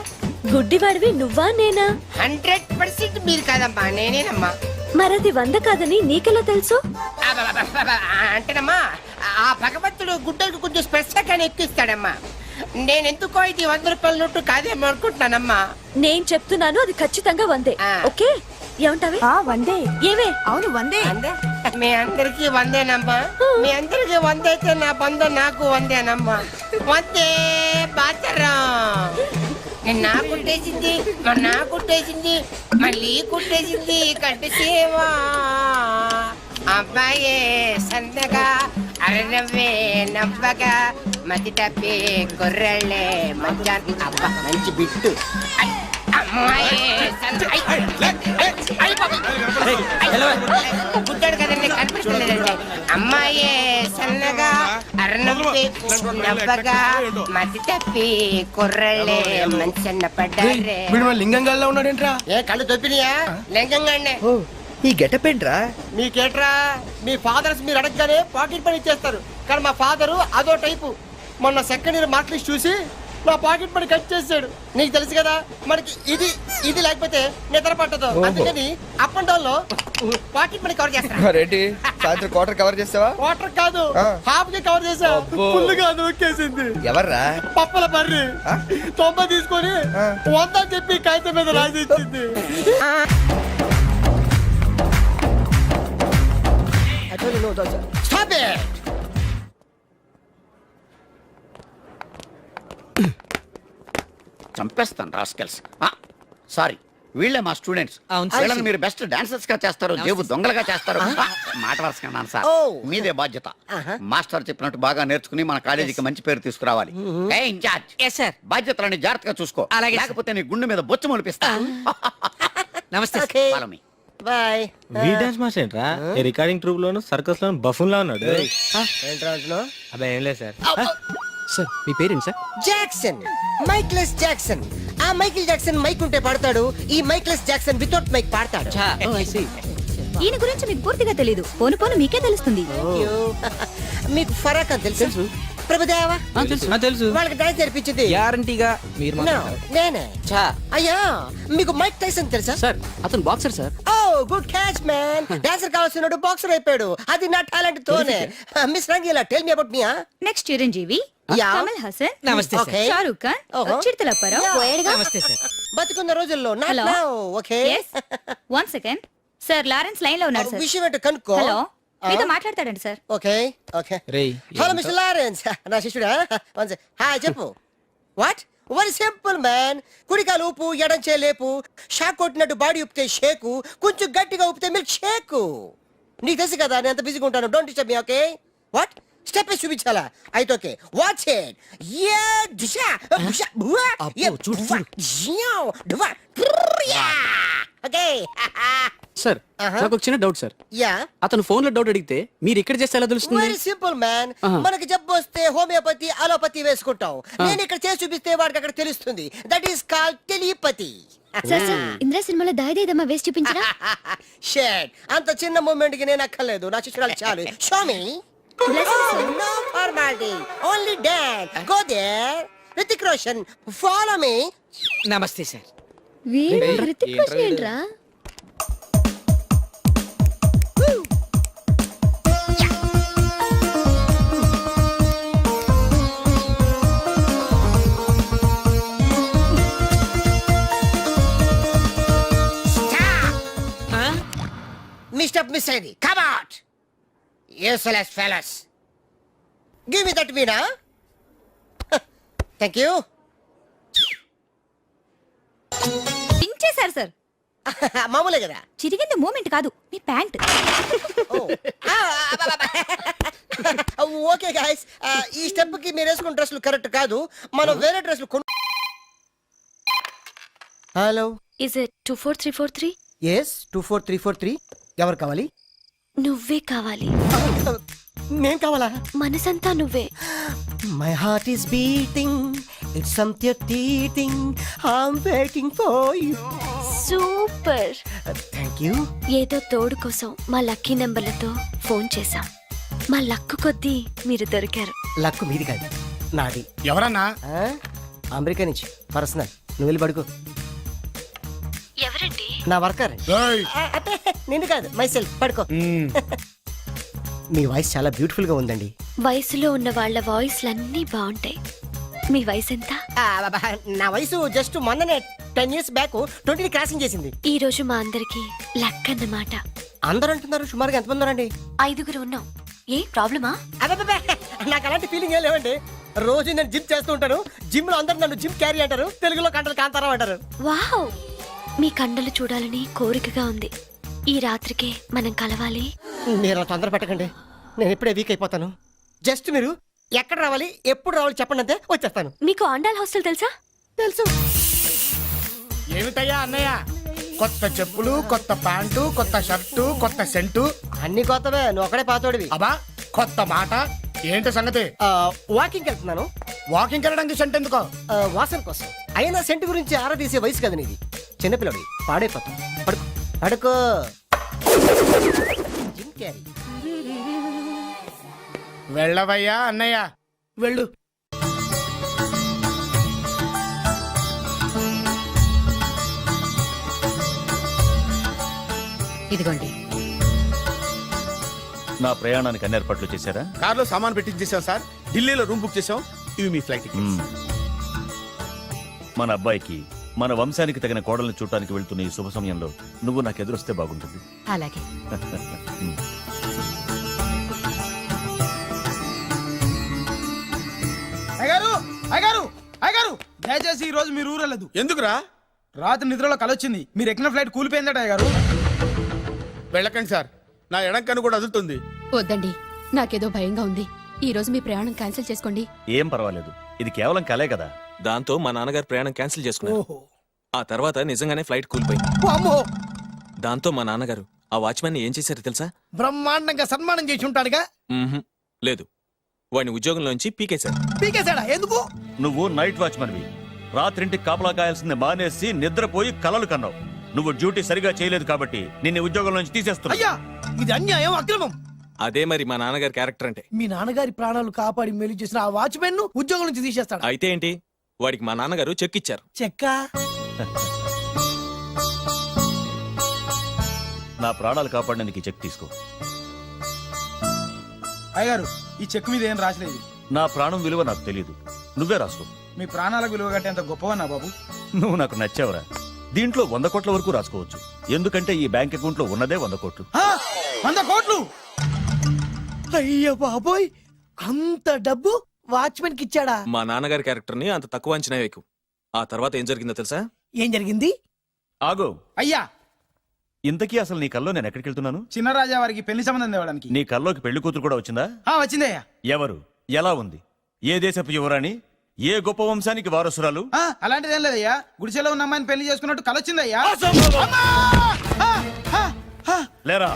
గుడ్డివాడివి నువ్వా నేనా? 100% మీరు కాదమ్మా, నేనేనమ్మా. మరది 100 కాదని నీకెలా తెలుసు? అంటేనమ్మా, ఆ భగవంతుడు గుడ్డలకు కొంచెం స్పెషల్గానే ఎక్కిస్తాడమ్మా. నేనెందుకో ఇది ₹100 నోటు కాదేమో అనుకుంటున్నానమ్మా. నేను చెప్తున్నాను, అది ఖచ్చితంగా 100. ఓకే, ఏమంటావే? 100. ఏమే? అవును 100. మీ అందరికి 100నమ్మా. మీ అందరికి 100 అయితే నా బంధం నాకు 100నమ్మా. 100 బాచరం. నా కుట్టేసింది, నా కుట్టేసింది, మళ్ళీ కుట్టేసింది కట్టు సేవా. అబ్బాయే సన్నగా అరనవ్వే నవ్వగా మతి తప్పి కుర్రళ్ళే మంచి అబ్బా మంచి బిట్టు. గుడ్డాడు కదండి, కనిపించలేదండి. అమ్మాయే సన్నగా అరనవ్వే నవ్వగా మతి తప్పి కుర్రళ్ళే మంచి అన్న పడ్డారే. లింగంగా ఉన్నాడేంట్రా? ఏ కళ్ళు దొప్పినాయా? లింగంగానే. ఈ గెటప్ ఏంట్రా? మీకేట్రా? మీ ఫాదర్స్ మీరు అడగగానే పాకెట్ పని ఇచ్చేస్తారు, కానీ మా ఫాదరు అదో టైపు. మొన్న సెకండ్ ఇయర్ మార్క్ లిస్ట్ చూసి నా పాకెట్ పని కట్ చేసాడు. నీకు తెలుసు కదా, మనకి ఇది ఇది లేకపోతే నిద్ర పట్టదు. అందుకని అప్ అండ్ డౌన్ లో పాకెట్ మనీ కవర్ చేస్తా. ఏంటి సాయంత్రం క్వార్టర్ కవర్ చేస్తావా? వాటర్ కాదు, హాఫ్ కి కవర్ చేసా. ఫుల్ గా నూకేసింది. ఎవర్రా? పప్పుల బర్రి 90 తీసుకొని 100 అని చెప్పి కాగితం మీద రాసి ఇచ్చింది. Stop it! చంపేస్తాను రాస్కెల్స్. సారీ, వీళ్ళే మా స్టూడెంట్స్. వీళ్ళని మీరు బెస్ట్ డాన్సర్స్ గా చేస్తారు, జేబు దొంగలుగా చేస్తారు. మాట వరుసకున్నాను సార్, మీదే బాధ్యత. మాస్టర్ చెప్పినట్టు బాగా నేర్చుకుని మన కాలేజీకి మంచి పేరు తీసుకురావాలి. ఇన్ఛార్జ్ బాధ్యతలని జాగ్రత్తగా చూసుకో, లేకపోతే నీ గుండె మీద బొచ్చు మొలిపిస్తా. నమస్తే. బాయ్. డాన్స్ మాస్టర్ ఏంట్రా? రికార్డింగ్ ట్రూప్ లోను సర్కస్ లోను బఫూన్ లా ఉన్నాడు. ఏంట్రా అంటున్నావ్? అబ్బాయి ఏం లేదు సార్. సార్ మీ పేరేంటి సార్? Jackson, mikeless Jackson. ఆ మైకిల్ జాక్సన్ మైక్ ఉంటే పాడతాడు, ఈ మైక్లెస్ జాక్సన్ వితౌట్ మైక్ పాడతాడు. ఈయన గురించి మీకు పూర్తిగా తెలీదు. పోను పోను మీకే తెలుస్తుంది. మీకు ఫరాక్ అని తెలుసు? ప్రభుదేవా తెలుసు. వాళ్ళకి డాన్స్ నేర్పించింది గ్యారంటీగా మీరు నేనే. అయ్యా, మీకు మైక్ టైసన్ తెలుసా? సార్ అతను boxer sir. Oh good catch man. Dancer కావాల్సిన బాక్సర్ అయిపోయాడు. అది నా టాలెంట్ తోనే. Miss Rangeela tell me about me. Next Chiranjeevi, Kamal Haasan, నమస్తే సార్. షారూక్ ఖాన్, చిరుతల అప్పారావు. నమస్తే సార్. బతుకున్న రోజుల్లో not Hello. now, okay? One second sir, Lawrence line లో ఉన్నారు సార్. విషయం ఏంటో కనుక్కో. హలో, మీతో మాట్లాడతాడండి sir. Okay okay. Hello mister Lawrence, నా శిష్యుడా? హాయ్ చెప్పు. వాట్? Very simple man. కుడికాలు ఊపు, ఎడం చేలేపు. షాక్ కొట్టినట్టు బాడీ ఊపితే షేకు, కొంచెం గట్టిగా ఊపితే మిల్క్ షేకు. నీకు తెలుసు కదా నేను ఎంత బిజీగా ఉంటాను. Don't disturb me, okay? What? Step చూపించాలా? అయితే ఓకే, వాచ్ ఇట్. యా దిశా బుషా బువా. యా చూడు జియావ్ డువా. ఓకే సార్ నాకు ఒక చిన్న డౌట్ సార్. యా అతను ఫోన్ లో డౌట్ అడిగితే మీరు ఇక్కడ చేస్తే ఎలా తెలుస్తుంది? Very simple man. మనకి జబ్బు వస్తే హోమియోపతి అలోపతి వేసుకుంటాం. నేను ఇక్కడ చేసి చూపిస్తే వాడికి అక్కడ తెలుస్తుంది. That is called telepathy. Indra సినిమాలో దాయిదేదమ్మా వేసి చూపించరా? షేట్ అంత చిన్న మూమెంట్ కి నేను అక్కర్లేదు. నా శిష్యురాలు చాలు. Show me. No formality, only dance. Go there. Hrithik Roshan, follow me. నమస్తే సార్. రితిక్ రోషన్ ఏంట్రా? Mr. Miss Eddie, come out. Useless fellas. Give me that veena. Thank you. పించేశారు సార్. మామూలే కదా. చిరిగింది మూమెంట్ కాదు, మీ ప్యాంట్. ఓకే గైస్, ఈ step కి మీరు వేసుకున్న డ్రెస్లు కరెక్ట్ కాదు. మనం వేరే డ్రెస్లు కొను. Hello, is it 24343? ఎస్ 24343. ఎవరు కావాలి? నువ్వే కావాలి. నేను కావాలా? మనసంతా నువ్వే. My heart is beating, it's something teething, I'm waiting for you. Super. Thank you. ఏదో తోడు కోసం మా లక్కీ నెంబర్లతో ఫోన్ చేశాం. మా లక్కు కొద్దీ మీరు దొరికారు. లక్కు మీది కాదు, నాది. ఎవరన్నా? అమెరికా నుంచి పర్సనల్. నువ్వు వెళ్ళి పడుకో. ఎవరండి? నా వర్కర్. నిన్ను కాదు, మై సెల్ఫ్. పడుకో. మీ వాయిస్ చాలా బ్యూటిఫుల్ గా ఉందండి. వయసులో ఉన్న వాళ్ళ వాయిస్లన్నీ బాగుంటాయి. మీ వయసు ఎంత? నా వయసు జస్ట్ మొన్ననే 10 years బ్యాక్ 20 క్రాసింగ్ చేసింది. ఈ రోజు మా అందరికి లక్ అన్నమాట. అందరూ అంటున్నారు. సుమారుగా ఎంతమంది ఉన్నారండి? 5 ఉన్నాం. ఏ ప్రాబ్లమా? నాకు అలాంటి ఫీలింగ్ ఏం లేవండి. రోజు నేను జిమ్ చేస్తూ ఉంటాను. జిమ్ లో అందరూ నన్ను జిమ్ క్యారీ అంటారు. తెలుగులో కంటలు కాంతారా అంటారు. వావ్, మీ కండలు చూడాలని కోరికగా ఉంది. ఈ రాత్రికే మనం కలవాలి. మీరు తొందర పెట్టకండి, నేను ఇప్పుడే వీక్ అయిపోతాను. జస్ట్ మీరు ఎక్కడ రావాలి, ఎప్పుడు రావాలి చెప్పండి, అంతే వచ్చేస్తాను. మీకు ఆండాల్ హాస్టల్ తెలుసా? తెలుసు. ఏమిటయ్యా అన్నయ్య, కొత్త చెప్పులు, కొత్త ప్యాంటు, కొత్త షర్టు, కొత్త సెంటు, అన్ని కొత్తవే. నువ్వు ఒకడే పాతోడివి. అబ్బా కొత్త మాట. ఏంటి సంగతి? వాకింగ్ వెళ్తున్నాను. వాకింగ్ వెళ్ళడానికి సెంట్ ఎందుకో? వాసన కోసం. అయినా సెంట్ గురించి ఆరా తీసే వయసు కదా నీది. చిన్నపిల్లడి పాడైపోతాం. పడుకో పడుకో. Jim Carrey. వెళ్ళవయ్యా అన్నయ్య, వెళ్ళు. ఇదిగోండి. నా ప్రయాణానికి అన్ని ఏర్పాట్లు చేశారా? కార్లో సామాన్ పెట్టించేసాం సార్. ఢిల్లీలో రూమ్ బుక్ చేసాం. ఇవి మీ ఫ్లైట్ టికెట్స్. మన అబ్బాయికి మన వంశానికి తగిన కోడల్ని చూడటానికి వెళ్తున్న ఈ శుభ సమయంలో నువ్వు నాకు ఎదురొస్తే బాగుంటుంది. అలాగే. అయ్యగారు అయ్యగారు అయ్యగారు, దయచేసి ఈ రోజు మీరు ఊరెళ్ళదు. ఎందుకురా? రాత్రి నిద్రలో కలొచ్చింది. మీరు ఎక్కిన ఫ్లైట్ కూలిపోయిందట అయ్యగారు. వెళ్ళకండి సార్, నా ఎడం కన్ను కూడా అదులుతుంది. వద్దండి, నాకేదో భయంగా ఉంది. ఈ రోజు మీ ప్రయాణం క్యాన్సిల్ చేసుకోండి. ఏం పర్వాలేదు, ఇది కేవలం కలే కదా. దాంతో మా నాన్నగారు ప్రయాణం క్యాన్సిల్ చేసుకున్నారు. ఆ తర్వాత నిజంగానే ఫ్లైట్ కూలిపోయింది. దాంతో మా నాన్నగారు ఆ వాచ్మెన్ ఏం చేశారు తెలుసా? బ్రహ్మాండంగా సన్మానం చేసి ఉంటాడుగా. లేదు, వాడిని ఉద్యోగంలోంచి పీకేశారు. పీకేశాడా? ఎందుకు? నువ్వు నైట్ వాచ్మన్వి. రాత్రింటికి కాపలా కాయాల్సింది మానేసి నిద్రపోయి కలలు కన్నావు. నువ్వు డ్యూటీ సరిగా చేయలేదు కాబట్టి నిన్ను ఉద్యోగం నుంచి తీసేస్తున్నా. అయ్యా, ఇది అన్యాయం, అక్రమం. అదే మరి మా నాన్నగారి క్యారెక్టర్ అంటే. మీ నాన్నగారి ప్రాణాలు కాపాడి మేలు చేసిన ఆ వాచ్మెన్ ను ఉద్యోగం నుంచి తీసేస్తాడు. అయితే ఏంటి, వాడికి మా నాన్నగారు చెక్ ఇచ్చారు. చెక్క? నా ప్రాణాలు కాపాడడానికి చెక్ తీసుకో. అయ్యగారు ఈ చెక్ మీద ఏం రాసలేదు. నా ప్రాణం విలువ నాకు తెలియదు, నువ్వే రాసుకో. మీ ప్రాణాలకు విలువ కంటే అంత గొప్పవన్నా బాబు. నువ్వు నాకు నచ్చావురా. దీంట్లో 100 కోట్ల వరకు రాసుకోవచ్చు, ఎందుకంటే ఈ బ్యాంక్ అకౌంట్ లో ఉన్నదే 100 కోట్లు. 100 కోట్లు? అయ్యో బాబోయ్, అంత డబ్బు వాచ్మెన్ కి ఇచ్చాడా? మా నాన్నగారి క్యారెక్టర్ ని అంత తక్కువ అంచనా వేయకు. ఆ తర్వాత ఏం జరిగిందో తెలుసా? ఏం జరిగింది? ఆగో అయ్యా, ఇంతకీ అసలు నీ కల్లో నేను ఎక్కడికి వెళ్తున్నాను? చిన్నరాజా వారికి పెళ్లి సంబంధం తేవడానికి. నీ కల్లోకి పెళ్లి కూతురు కూడా వచ్చిందా? వచ్చిందయ్యా. ఎవరు, ఎలా ఉంది, ఏ దేశపు యువరాణి, ఏ గొప్ప వంశానికి వారసురాలు? అలాంటిదేం లేదయ్యా, గుడిసెలో ఉన్న అమ్మాయిని పెళ్లి చేసుకున్నట్టు కలొచ్చిందయ్యా. లేరా,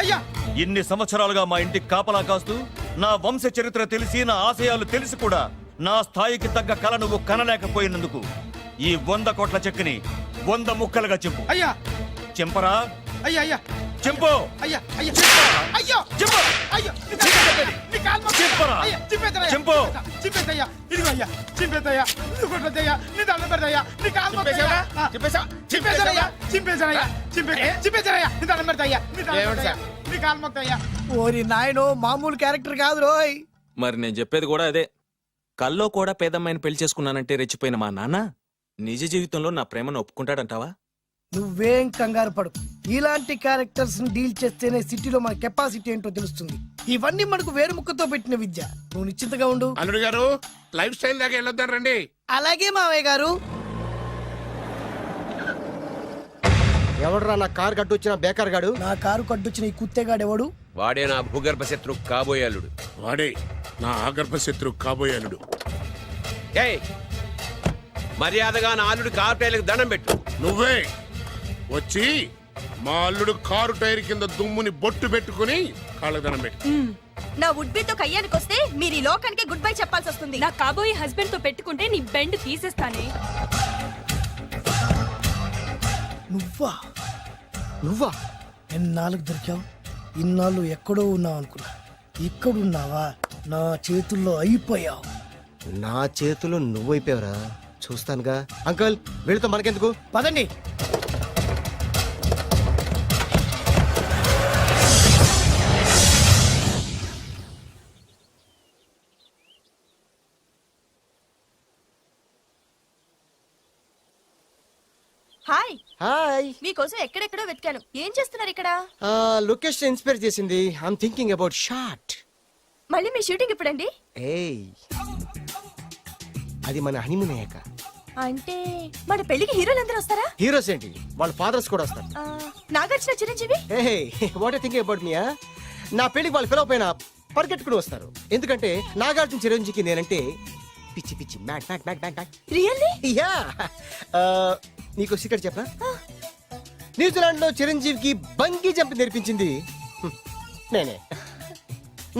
అయ్యా ఇన్ని సంవత్సరాలుగా మా ఇంటికి కాపలా కాస్తూ నా వంశ చరిత్ర తెలిసి నా ఆశయాలు తెలిసి కూడా నా స్థాయికి తగ్గ కళ నువ్వు కనలేకపోయినందుకు ఈ 100 కోట్ల చెక్కుని 100 ముక్కలుగా చెప్పు. అయ్యా చెంపరా, అయ్యా అయ్యా చెంపు, అయ్యా అయ్యా అయ్యో చెంపు, అయ్యో చెంపరా, చెంపు. చింపేద్దయ్యా, ఇదిగో అయ్యా చింపేద్దయ్యా, నువ్వు కొట్టద్దయ్యా, నీ దండం పెడతాయ్యా, నీ కాలు చింపేశానయ్యా, చింపేశానయ్యా, చింపేశానయ్యా, నీ దండం పెడతాయ్యా, నీ కాలు మొక్తాయ్యా. ఓరి నాయనో, మామూలు క్యారెక్టర్ కాదు రోయ్. మరి నేను చెప్పేది కూడా అదే. కల్లో కూడా పేదమ్మాయిని పెళ్లి చేసుకున్నానంటే రెచ్చిపోయిన మా నాన్న నిజ జీవితంలో నా ప్రేమను ఒప్పుకుంటాడంటావా? నువ్వేం కంగారు పడు, ఇలాంటి క్యారెక్టర్స్ ని డీల్ చేస్తేనే సిటీలో మన కెపాసిటీ ఏంటో తెలుస్తుంది. ఇవన్నీ మనకు వేరు ముక్కతో పెట్టిన విద్య. నువ్వు నిశ్చింతగా ఉండు. అల్లుడు గారు, లైఫ్ స్టైల్ దాకా వెళ్ళొద్దాం రండి. అలాగే మావయ్య గారు. ఎవడరా నా కారు కట్టొచ్చిన బేకార్ గాడు? నా కారు కడ్డొచ్చిన ఈ కుత్తేగాడు ఎవడు? వాడే నా భూగర్భ శత్రు కాబోయే అల్లుడు. వాడే నా ఆగర్భ శత్రు కాబోయే అల్లుడు. మర్యాదగా నా అల్లుడు కారు టైర్లకు దండం పెట్టు. నువ్వే వచ్చి మా అల్లుడు కారు టైర్ కింద దుమ్ముని బొట్టు పెట్టుకుని కాళ్ళకు దండం పెట్టు. నా వుడ్బీతో కయ్యానికి వస్తే మీరు ఈ లోకానికి గుడ్ బై చెప్పాల్సి వస్తుంది. నా కాబోయే హస్బెండ్ తో పెట్టుకుంటే నీ బెండ్ తీసేస్తానే. నువ్వా ఎన్నాళ్ళకు దొరికావు? ఇన్నాళ్ళు ఎక్కడో ఉన్నావు అనుకున్నా, ఇక్కడున్నావా? నా చేతుల్లో అయిపోయావు. నా చేతిలో నువ్వైపోయావరా? చూస్తానుగా. అంకుల్, వీళ్ళతో మనకెందుకు, పదండి. హాయ్. హాయ్. మీకోసం ఎక్కడెక్కడో వెతికాను. ఏం చేస్తున్నారు ఇక్కడ? లొకేషన్ ఇన్స్పైర్ చేసింది. I'm thinking about short. మళ్ళీ మీ షూటింగ్ ఎప్పుడండి? ఏయ్, అది మన హనీమూన్ అయ్యాక. అంటే మన పెళ్లికి హీరోలు అందరూ వస్తారా? హీరోస్ ఏంటి, వాళ్ళ ఫాదర్స్ కూడా వస్తారు. Nagarjuna, Chiranjeevi. What thinking about me? నా పెళ్లికి వాళ్ళు ఫిలప్ అయినా పరిగెట్టుకుని వస్తారు. ఎందుకంటే నాగార్జున చిరంజీవికి నేనంటే పిచ్చి పిచ్చి mad mad mad mad mad. Really? Yeah. నీకు సీక్రెట్ చెప్పనా? న్యూజిలాండ్ లో చిరంజీవికి బంగీ జంప్ నేర్పించింది నేనే.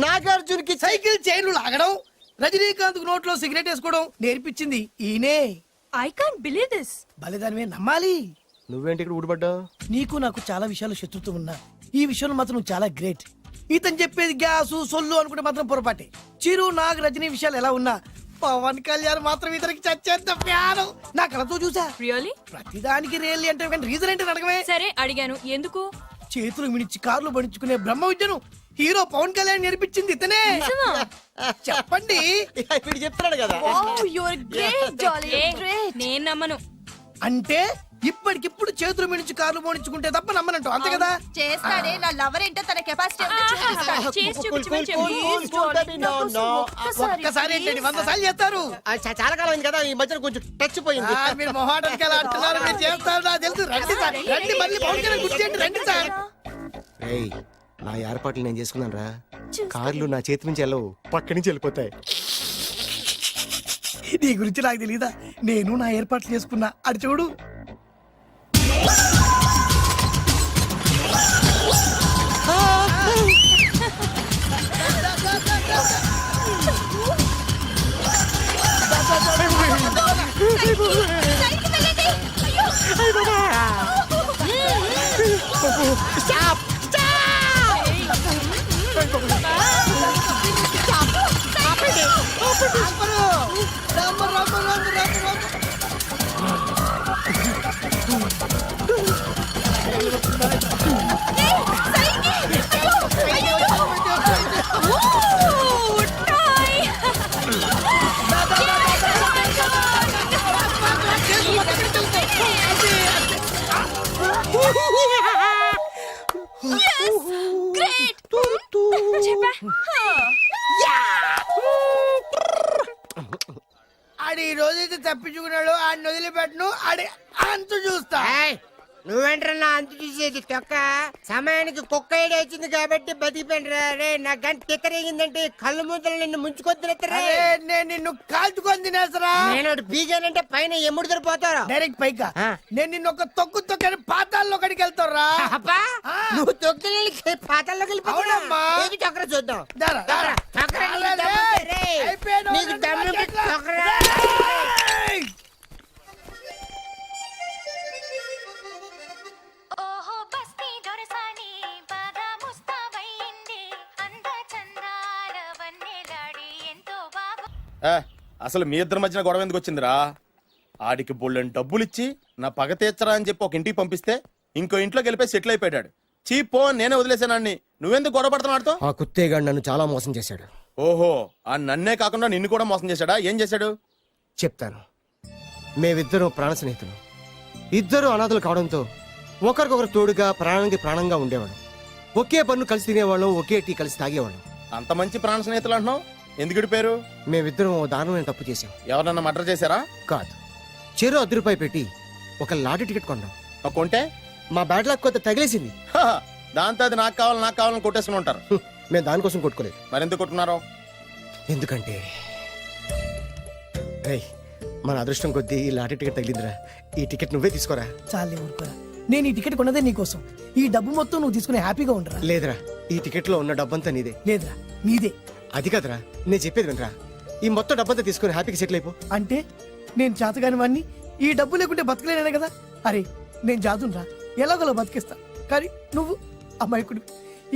నాగార్జున్కి సైకిల్ చైన్లు లాగడం, రజనీకాంత్ నోట్లో సిగరెట్ వేసుకోవడం నేర్పించింది ఈయనే. I can't believe this. బలిదానమే నమ్మాలి. నువ్వేంటి ఇక్కడ ఊడిపడ్డావు? నీకు నాకు చాలా విషయాలు శత్రుత్వం ఉన్నా ఈ విషయంలో మాత్రం నువ్వు చాలా గ్రేట్. ఇతను చెప్పేది గ్యాసు సొల్లు అనుకుంటే మాత్రం పొరపాటే. చిరు, నాగ్, రజనీ విషయాలు ఎలా ఉన్నా పవన్ కళ్యాణ్ మాత్రం ఇతనికి చచ్చేంత ప్యాను. నా కళతో చూసా. రియల్లీ? ప్రతిదానికి రియల్లీ అంటే రీజన్ ఏంటి అడగమే. సరే అడిగాను, ఎందుకు? చేతులు మిడిచి కార్లు పడించుకునే బ్రహ్మ విద్యను హీరో పవన్ కళ్యాణ్ నేర్పించింది ఇతనే. చెప్పండి. ఇప్పుడు చెప్తున్నాడు కదా. నేను నమ్మను. అంటే ఇప్పటికిప్పుడు చేతులు మిడిచి కార్లు పోనించుకుంటే తప్ప నమ్మనంటూ, అంతే కదా? చేస్తాడే. నా లవర్ ఏంటో తన కెపాసిటీ ఒక్కసారి ఏంటండి 100 సార్లు చేస్తారు. చాలా కాలం అయింది కదా, ఈ మధ్యన కొంచెం టచ్ పోయింది. మీరు మొహాటానికి ఎలా అంటున్నారు? మీరు చేస్తారు, నాకు తెలుసు. రండి సార్, రండి. మళ్ళీ పవన్ కళ్యాణ్ గుర్తు చేయండి. రండి సార్. నా ఏర్పాట్లు నేను చేసుకున్నాను రా. కార్లు నా చేతి నుంచి వెళ్ళవు, పక్క నుంచి వెళ్ళిపోతాయి. నీ గురించి నాకు తెలీదా? నేను నా ఏర్పాట్లు చేసుకున్నా. అటు చూడు. ఈ రోజైతే తప్పించుకున్నాడు ఆడిని వదిలిపెట్టను ఆడి అంతు చూస్తా. నువ్వేంట్రా నా అంత చూసేది తొక్క సమయానికి కుక్క ఐడి వచ్చింది కాబట్టి బతికిపోయినరా రే. నా గంట తిక్కరేగిందంటే కళ్ళు ముద్దలు నిన్ను ముంచుకొద్దులెత్తరా. అరే, నేను నిన్ను కాల్చుకొని తినేసరా. నేను బీగానంటే పైన ఎముడు దొరిపోతారా డైరెక్ట్ పైకా నేను నిన్ను ఒక తొక్కని పాతాల్లో ఒకటికి వెళ్తారా. నువ్వు తొక్కి పాతాల్లోకి వెళ్ళిపోతావమ్మా. చక్ర చూద్దాం. చక్ర నీకు దమ్ముంటే చక్ర. అసలు మీ ఇద్దరి మధ్యన గొడవ ఎందుకు వచ్చిందిరా? ఆడికి బొళ్ళని డబ్బులు ఇచ్చి నా పగ తీర్చరా అని చెప్పి ఒక ఇంటికి పంపిస్తే ఇంకో ఇంట్లోకి వెళ్ళిపోయి సెటిల్ అయిపోయాడు. చీపో నేనే వదిలేసానాన్ని. నువ్వెందుకు గొడవ పడుతున్నాడుతో? ఆ కుత్తేగాడు నన్ను చాలా మోసం చేశాడు. ఓహో, ఆ నన్నే కాకుండా నిన్ను కూడా మోసం చేశాడా? ఏం చేశాడు చెప్తాను. మేమిద్దరం ప్రాణ స్నేహితులు. ఇద్దరు అనాథలు కావడంతో ఒకరికొకరు తోడుగా ప్రాణానికి ప్రాణంగా ఉండేవాడు. ఒకే పన్ను కలిసి తినేవాళ్ళం, ఒకే టీ కలిసి తాగేవాళ్ళం. అంత మంచి ప్రాణ స్నేహితులు అంటున్నావు, ఎందుకు విడిపోయారు? మేమిద్దరం ఓ దారుణమైన తప్పు చేశాం. ఎవరన్నా మర్డర్ చేశారా? కాదు, చెరో ₹10 పెట్టి ఒక లాటరీ టికెట్ కొన్నాం. కొంటే మా బ్యాడ్ లక్ కొత్త తగిలేసింది. దాంతో అది నాకు కావాలని కొట్టేసుకుని ఉంటారు. మేము దానికోసం కొట్టుకోలేదు. మరెందుకు కొట్టుకున్నారు? ఎందుకంటే మన అదృష్టం కొద్దీ ఈ లాటరీ టికెట్ తగిలిందిరా. ఈ టికెట్ నువ్వే తీసుకోరా. చాలే ఊరుకోరా. నేను ఈ టికెట్ కొన్నదే నీకోసం. ఈ డబ్బు మొత్తం నువ్వు తీసుకుని హ్యాపీగా ఉండరా. లేదురా, ఈ టికెట్ లో ఉన్న డబ్బంతా నీదే. లేదురా, నీదే. అది కాదురా, నేను చెప్పేది వినరా. ఈ మొత్తం డబ్బంతా తీసుకుని హ్యాపీగా సెటిల్ అయిపో. అంటే నేను చేతగాని వాడిని, ఈ డబ్బు లేకుంటే బతకలేనే కదా. అరే, నేను జాదునరా, ఎలాగోలా బతికేస్తా. కానీ నువ్వు అమాయకుడు.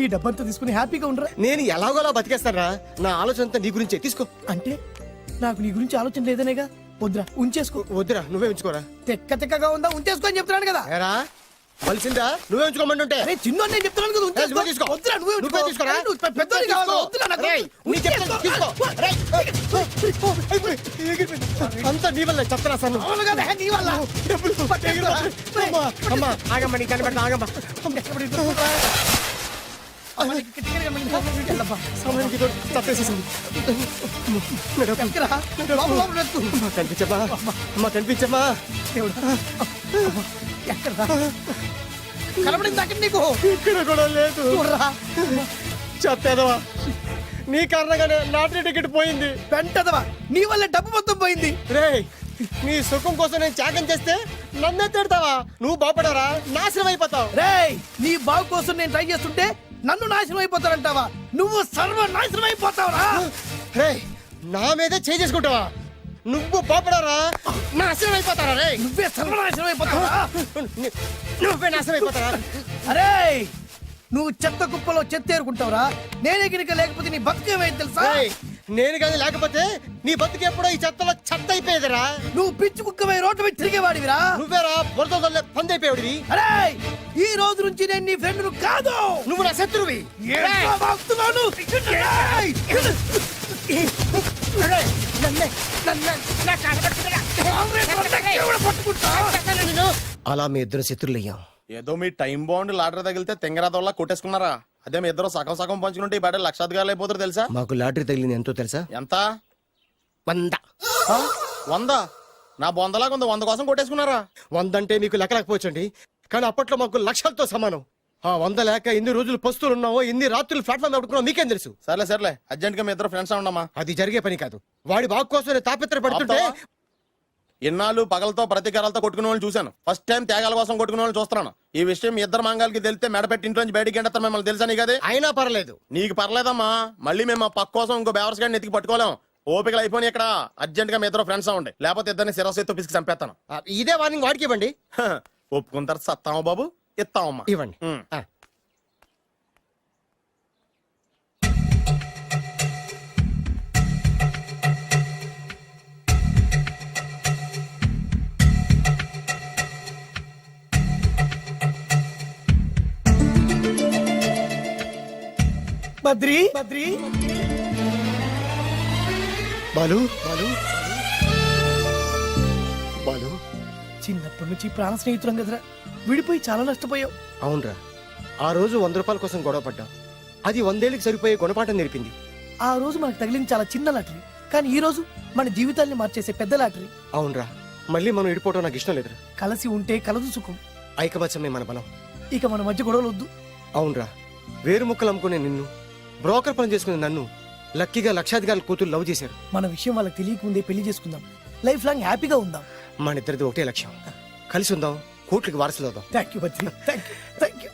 ఈ డబ్బంతా తీసుకుని హ్యాపీగా ఉండరా. నేను ఎలాగోలా బతికేస్తారా. నా ఆలోచన అంతా నీ గురించే. తీసుకో. అంటే నాకు నీ గురించి ఆలోచన లేదనేగా. వద్దురా, ఉంచేసుకో. వద్దురా, నువ్వే ఉంచుకోరా. తెక్కగా ఉందా, ఉంచేసుకో అని చెప్తున్నాను కదా. ఏరా కలిసిందా? నువ్వే ఉంచుకోమంటుంటే. అరే చిన్న నేను చెప్తున్నాను కదా, ఉంచేసుకో. తీసుకో. వద్దురా, నువ్వే తీసుకోరా. పెద్దోని కావాలా? వద్దురా నాకు. తీసుకో. అంతా నీ వల్ల చెప్తారా సార్. అవును కదా, నీ వల్ల. అమ్మా ఆగమ్మా, నీ కనిపెడతా ఆగమ్మా. కనిపించమ్మా, అమ్మా కనిపించమ్మా. కనపడింది అక్కడ నీకు. ఇక్కడ కూడా లేదు. చెప్తాదవా, నీ కారణంగానే లాటరీ టికెట్ పోయింది. వెంటదవా, నీ వల్ల డబ్బు మొత్తం పోయింది. రే, నీ సుఖం కోసం నేను త్యాగం చేస్తే నన్నే తిడతావా? నువ్వు బాగుపడరా, నాశనం అయిపోతావు. రే, నీ బాగు కోసం నేను ట్రై చేస్తుంటే నన్ను నాశనం అయిపోతానంటావా? నువ్వు సర్వనాశనం అయిపోతావురా. రే, నా మీదే చేసుకుంటావా? నువ్వు బాగుపడరా, నాశనం అయిపోతారా. రే, నువ్వే సర్వనాశనం అయిపోతావా? నువ్వే నాశనం అయిపోతారా. అరే, నువ్వు చెత్త కుప్పలో చెత్త ఏరుకుంటావురా. నేనే గిరిక లేకపోతే నీ బతుకేమైంది తెలుసా? నేను కానీ లేకపోతే నీ బతుకు ఎప్పుడో ఈ చెత్తలో చెత్త అయిపోయేదిరా. నువ్వు పిచ్చి కుక్కమై రోడ్డు మీద తిరిగేవాడివిరా. నువ్వేరా బురదలే పంది అయిపోయాడివి. అరే, ఈ రోజు నుంచి నేను నీ ఫ్రెండ్ కాదు, నువ్వు నా శత్రువి. అలా మీ ఇద్దరు శత్రులయ్యాం. ఏదో మీ టైం బాండ్ లాటరీ తగిలితే తెంగరాదోళ్ళ కొట్టేసుకున్నారా? అదే మీ ఇద్దరు సగం సగం పంచుకుంటే ఈ బయట లక్షాధికారులు అయిపోతారు తెలుసా? మాకు లాటరీ తగిలింది ఎంతో తెలుసా? ఎంత? 100. 100? నా బొందలాగా ఉంది. 100 కోసం కొట్టేసుకున్నారా? 100 అంటే మీకు లెక్క లేకపోవచ్చండి, కానీ అప్పట్లో మాకు లక్షలతో సమానం. ఆ 100 లేక ఎన్ని రోజులు పస్తులు ఉన్నావో, ఎన్ని రాత్రులు ప్లాట్ఫామ్ ఆడుకున్నావు మీకేం తెలుసు? సర్లే అర్జెంట్ గా మీ ఇద్దరు ఫ్రెండ్స్ ఉండమ్మా. అది జరిగే పని కాదు. వాడి బాగు కోసం తాపిత్ర పడుతుంటే ఇన్నాళ్ళు పగలతో ప్రతీకారాలతో కొట్టుకునే వాళ్ళు చూశాను. ఫస్ట్ టైం త్యాగాల కోసం కొట్టుకునే వాళ్ళు చూస్తున్నాను. ఈ విషయం మీ ఇద్దరు మంగాలకి తెలిస్తే మెడపెట్టి ఇంట్లోంచి బయటికి ఎండతారు. మిమ్మల్ని తెలుసా నీకు? అదే అయినా పర్లేదు. నీకు పర్లేదమ్మా. మళ్ళీ మేము మా పక్క కోసం ఇంకో బేవర్స్ గాడిని ఎత్తికి పట్టుకోలేం. ఓపికలు అయిపోయి ఇక్కడ అర్జెంట్ గా మీ ఇద్దరు ఫ్రెండ్స్ అవ్వండి, లేకపోతే ఇద్దరిని శిరస్సుతో పిసికి చంపేస్తాను. ఇదే వార్నింగ్ వాడికి ఇవ్వండి. ఒప్పుకుంటారు సత్తామా బాబు? ఇస్తామమ్మా. ఇవ్వండి. బద్రి బాలు చిన్నప్పటి నుంచి ప్రాణ స్నేహితులం కదరా, విడిపోయి చాలా నష్టపోయావు. అవునరా, ఆ రోజు ₹100 కోసం గొడవ పడ్డాం. అది 100 ఏళ్ళకి సరిపోయే గుణపాఠం నేర్పింది. ఆ రోజు మనకు తగిలింది చాలా చిన్న లాటరీ, కానీ ఈ రోజు మన జీవితాల్ని మార్చేసే పెద్ద లాటరీ. అవునరా, మళ్ళీ మనం ఇడిపోవటం నాకు ఇష్టం లేదురా. కలిసి ఉంటే కలదు సుఖం. ఐకమత్యమే మన బలం. ఇక మన మధ్య గొడవలు వద్దు. అవునరా, వేరు ముక్కలు అమ్ముకునే నిన్ను, బ్రోకర్ పని చేసుకునే నన్ను లక్కీగా లక్షాధికారుల కూతురు లవ్ చేశారు. మన విషయం వాళ్ళకి తెలియకముందే పెళ్లి చేసుకుందాం. లైఫ్ లాంగ్ హ్యాపీగా ఉందాం. మన ఇద్దరిది ఒకటే లక్ష్యం. కలిసి ఉందాం, కోట్లకి వారసులు అవుదాం. Thank you Badri, thank you.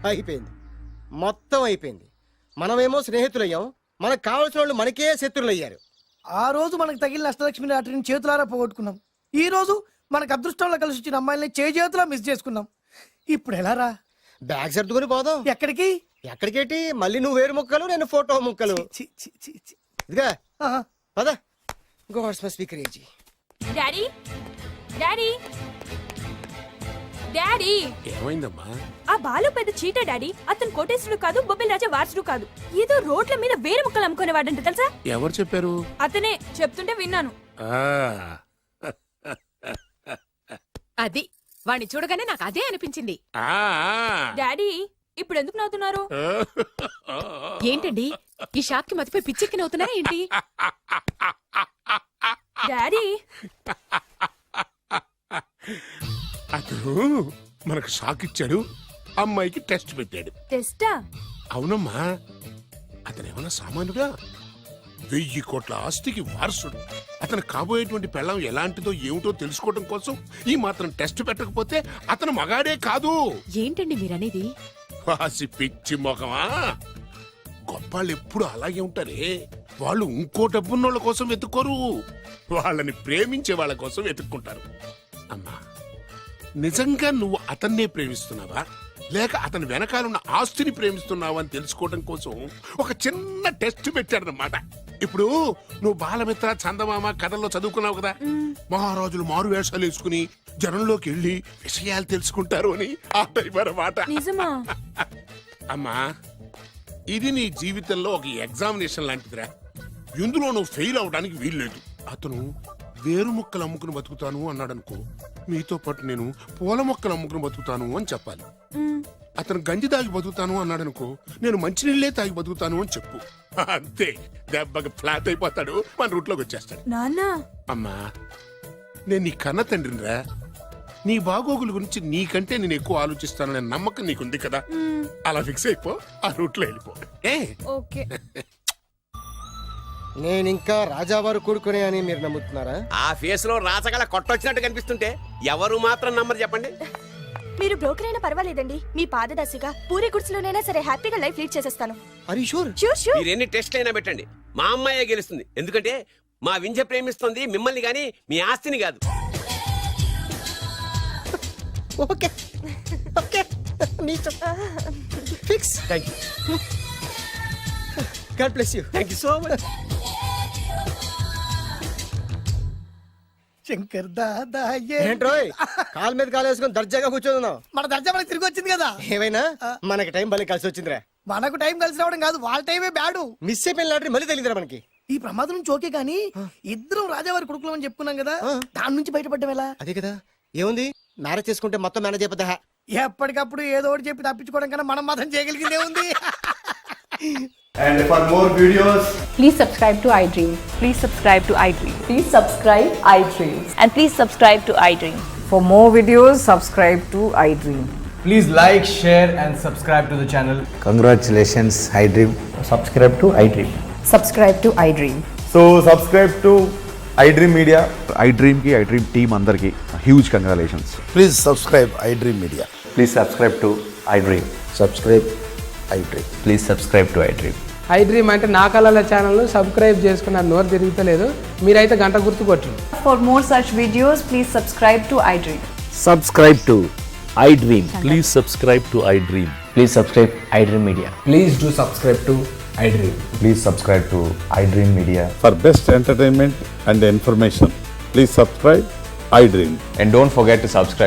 అయిపోయింది, మొత్తం అయిపోయింది. మనమేమో స్నేహితులయ్యాం, మనకు కావాల్సిన వాళ్ళు మనకే శత్రులయ్యారు. ఆ రోజు మనకు తగిలిన అష్టలక్ష్మి లాటరీని చేతులారా పోగొట్టుకున్నాం. ఈ రోజు మనకు అదృష్టంలో కలిసి వచ్చిన అమ్మాయిల్ని చేతులా మిస్ చేసుకున్నాం. ఇప్పుడు ఎలా రా? బ్యాగ్ సర్దుకొని పోదాం. ఎక్కడికి? ఎక్కడికేటి? మళ్ళీ నువ్వు వేరు ముక్కలు, నేను ఫోటో ముక్కలు. ఇదిగా పద. God's must be crazy. Daddy daddy daddy, ఏమైందమ్మా? ఆ బాలు పెద్ద చీట డాడీ. అతను కోటేశ్వరుడు కాదు, బొబ్బిల్ రాజా వారసుడు కాదు. ఏదో రోడ్ల మీద వేరే ముక్కలు అమ్ముకునేవాడంట తెలుసా? ఎవరు చెప్పారు? అతనే చెప్తుంటే విన్నాను. అది వాణ్ణి చూడగానే నాకు అదే అనిపించింది. డాడీ, ఇప్పుడు ఎందుకు నవ్వుతున్నారు? ఏంటండి ఈ షాక్ కి మతిపోయి పిచ్చెక్కి నవ్వుతున్నారా ఏంటి? డాడీ, అతను మనకు షాక్ ఇచ్చాడు, అమ్మాయికి టెస్ట్ పెట్టాడు. టెస్టా? అవునమ్మా, అతను ఏమన్నా సామాన్యుడా? 1000 కోట్ల ఆస్తికి వారసుడు. అతను కాబోయేటువంటి పెళ్ళం ఎలాంటిదో ఏమిటో తెలుసుకోవడం కోసం ఈ మాత్రం టెస్ట్ పెట్టకపోతే అతను మగాడే కాదు. ఏంటండి మీరనేది? వాసి పిచ్చి మొఖమా, గొప్పాళ్ళు ఎప్పుడు అలాగే ఉంటారే. వాళ్ళు ఇంకో డబ్బున్నోళ్ళ కోసం వెతుక్కోరు, వాళ్ళని ప్రేమించే వాళ్ళ కోసం వెతుక్కుంటారు. అమ్మా, నిజంగా నువ్వు అతన్నే ప్రేమిస్తున్నావా లేక అతని వెనకాలన్న ఆస్తిని ప్రేమిస్తున్నావా అని తెలుసుకోవడం కోసం ఒక చిన్న టెస్ట్ పెట్టాడనమాట. ఇప్పుడు నువ్వు బాలమిత్ర, చందమామ కథల్లో చదువుకున్నావు కదా, మహారాజులు మారు వేషాలు వేసుకుని జనంలోకి వెళ్ళి విషయాలు తెలుసుకుంటారు అని ఆ టైప్ అన్నమాట. అమ్మా, ఇది నీ జీవితంలో ఒక ఎగ్జామినేషన్ లాంటిదిరా. ఇందులో నువ్వు ఫెయిల్ అవడానికి వీల్లేదు. అతను వేరు మొక్కలు అమ్ముకుని బతుకుతాను అన్నాడనుకో, మీతో పాటు నేను పూల మొక్కలు అమ్ముకుని బతుకుతాను అని చెప్పాలి. అతను గంజి తాగి బతుకుతాను అన్నాడనుకో, నేను మంచినీళ్ళే తాగి బతుకుతాను అని చెప్పు. అంతే, దెబ్బకి ఫ్లాట్ అయిపోతాడు, మన రూట్లోకి వచ్చేస్తాడు. అమ్మా, నేను నీ కన్న తండ్రినిరా. నీ బాగోగుల గురించి నీకంటే నేను ఎక్కువ ఆలోచిస్తాననే నమ్మకం నీకుంది కదా, అలా ఫిక్స్ అయిపో, ఆ రూట్లో వెళ్ళిపో. నేను ఇంకా రాజావారు కూడుకునే అని మీరు నమ్ముతున్నారా? ఆ ఫేస్ లో రాసగల కొట్టొచ్చినట్టు కనిపిస్తుంటే ఎవరు మాత్రం నమ్మరు చెప్పండి. మీరు బ్రోకర్ అయినా పర్వాలేదండి, మీ పాదదాసిగా పూరి గుడిసెలోనైనా సరే హ్యాపీగా లైఫ్ లీడ్ చేసేస్తాను. మీరు ఎన్ని టెస్ట్ అయినా పెట్టండి, మా అమ్మాయే గెలుస్తుంది. ఎందుకంటే మా వింజ ప్రేమిస్తుంది మిమ్మల్ని గాని మీ ఆస్తిని కాదు. Okay okay, fix. Thank you. God bless you. Thank you so much. Shankar Dada ఏంట్రోయ్, కాలు మీద కాలు వేసుకొని దర్జాగా కూర్చోదున్నావు? మన దర్జా మనకి తిరిగి వచ్చింది కదా. ఏమైనా మనకి టైం భలే కలిసి వచ్చిందిరా. మనకు టైం కలిసి రావడం కాదు, వాళ్ళ టైమే బ్యాడు. మిస్ అయిపోయిన లాటరీ మళ్ళీ తెలియదురా మనకి. ఈ ప్రమాదం నుంచి ఓకే గానీ ఇద్దరం రాజావారి కొడుకులు అని చెప్పుకున్నాం కదా, దాని నుంచి బయటపడ్డం ఎలా? అదే కదా, ఏముంది, మ్యారేజ్ చేసుకుంటే మొత్తం మేనేజ్ అయిపోతా. ఎప్పటికప్పుడు ఏదో ఒకటి చెప్పి తప్పించుకోవడం కన్నా మనం మాత్రం చేయగలిగిందే ఉంది. And for more videos, Please subscribe to iDream. Please subscribe to iDream. Please subscribe iDream. And please subscribe to iDream. For more videos, subscribe to iDream. please like, share and subscribe to the channel. Congratulations, iDream. Subscribe to iDream. Subscribe to iDream. So subscribe to iDream Media. iDream ki iDream team andarki huge congratulations. Please subscribe iDream Media. Please subscribe to iDream. Subscribe iDream. Please subscribe to iDream. iDream అంటే నా కళల channel subscribe చేసుకున్న నోరు తిరుగుతలేదు, మీరైతే గంట గుర్తు కొట్టండి. For more such videos, please subscribe to iDream. Subscribe to iDream. Please subscribe to iDream. Please subscribe iDream Media. Please do subscribe to iDream. Please subscribe to iDream Media. For best entertainment and information. Please subscribe iDream. And don't forget to subscribe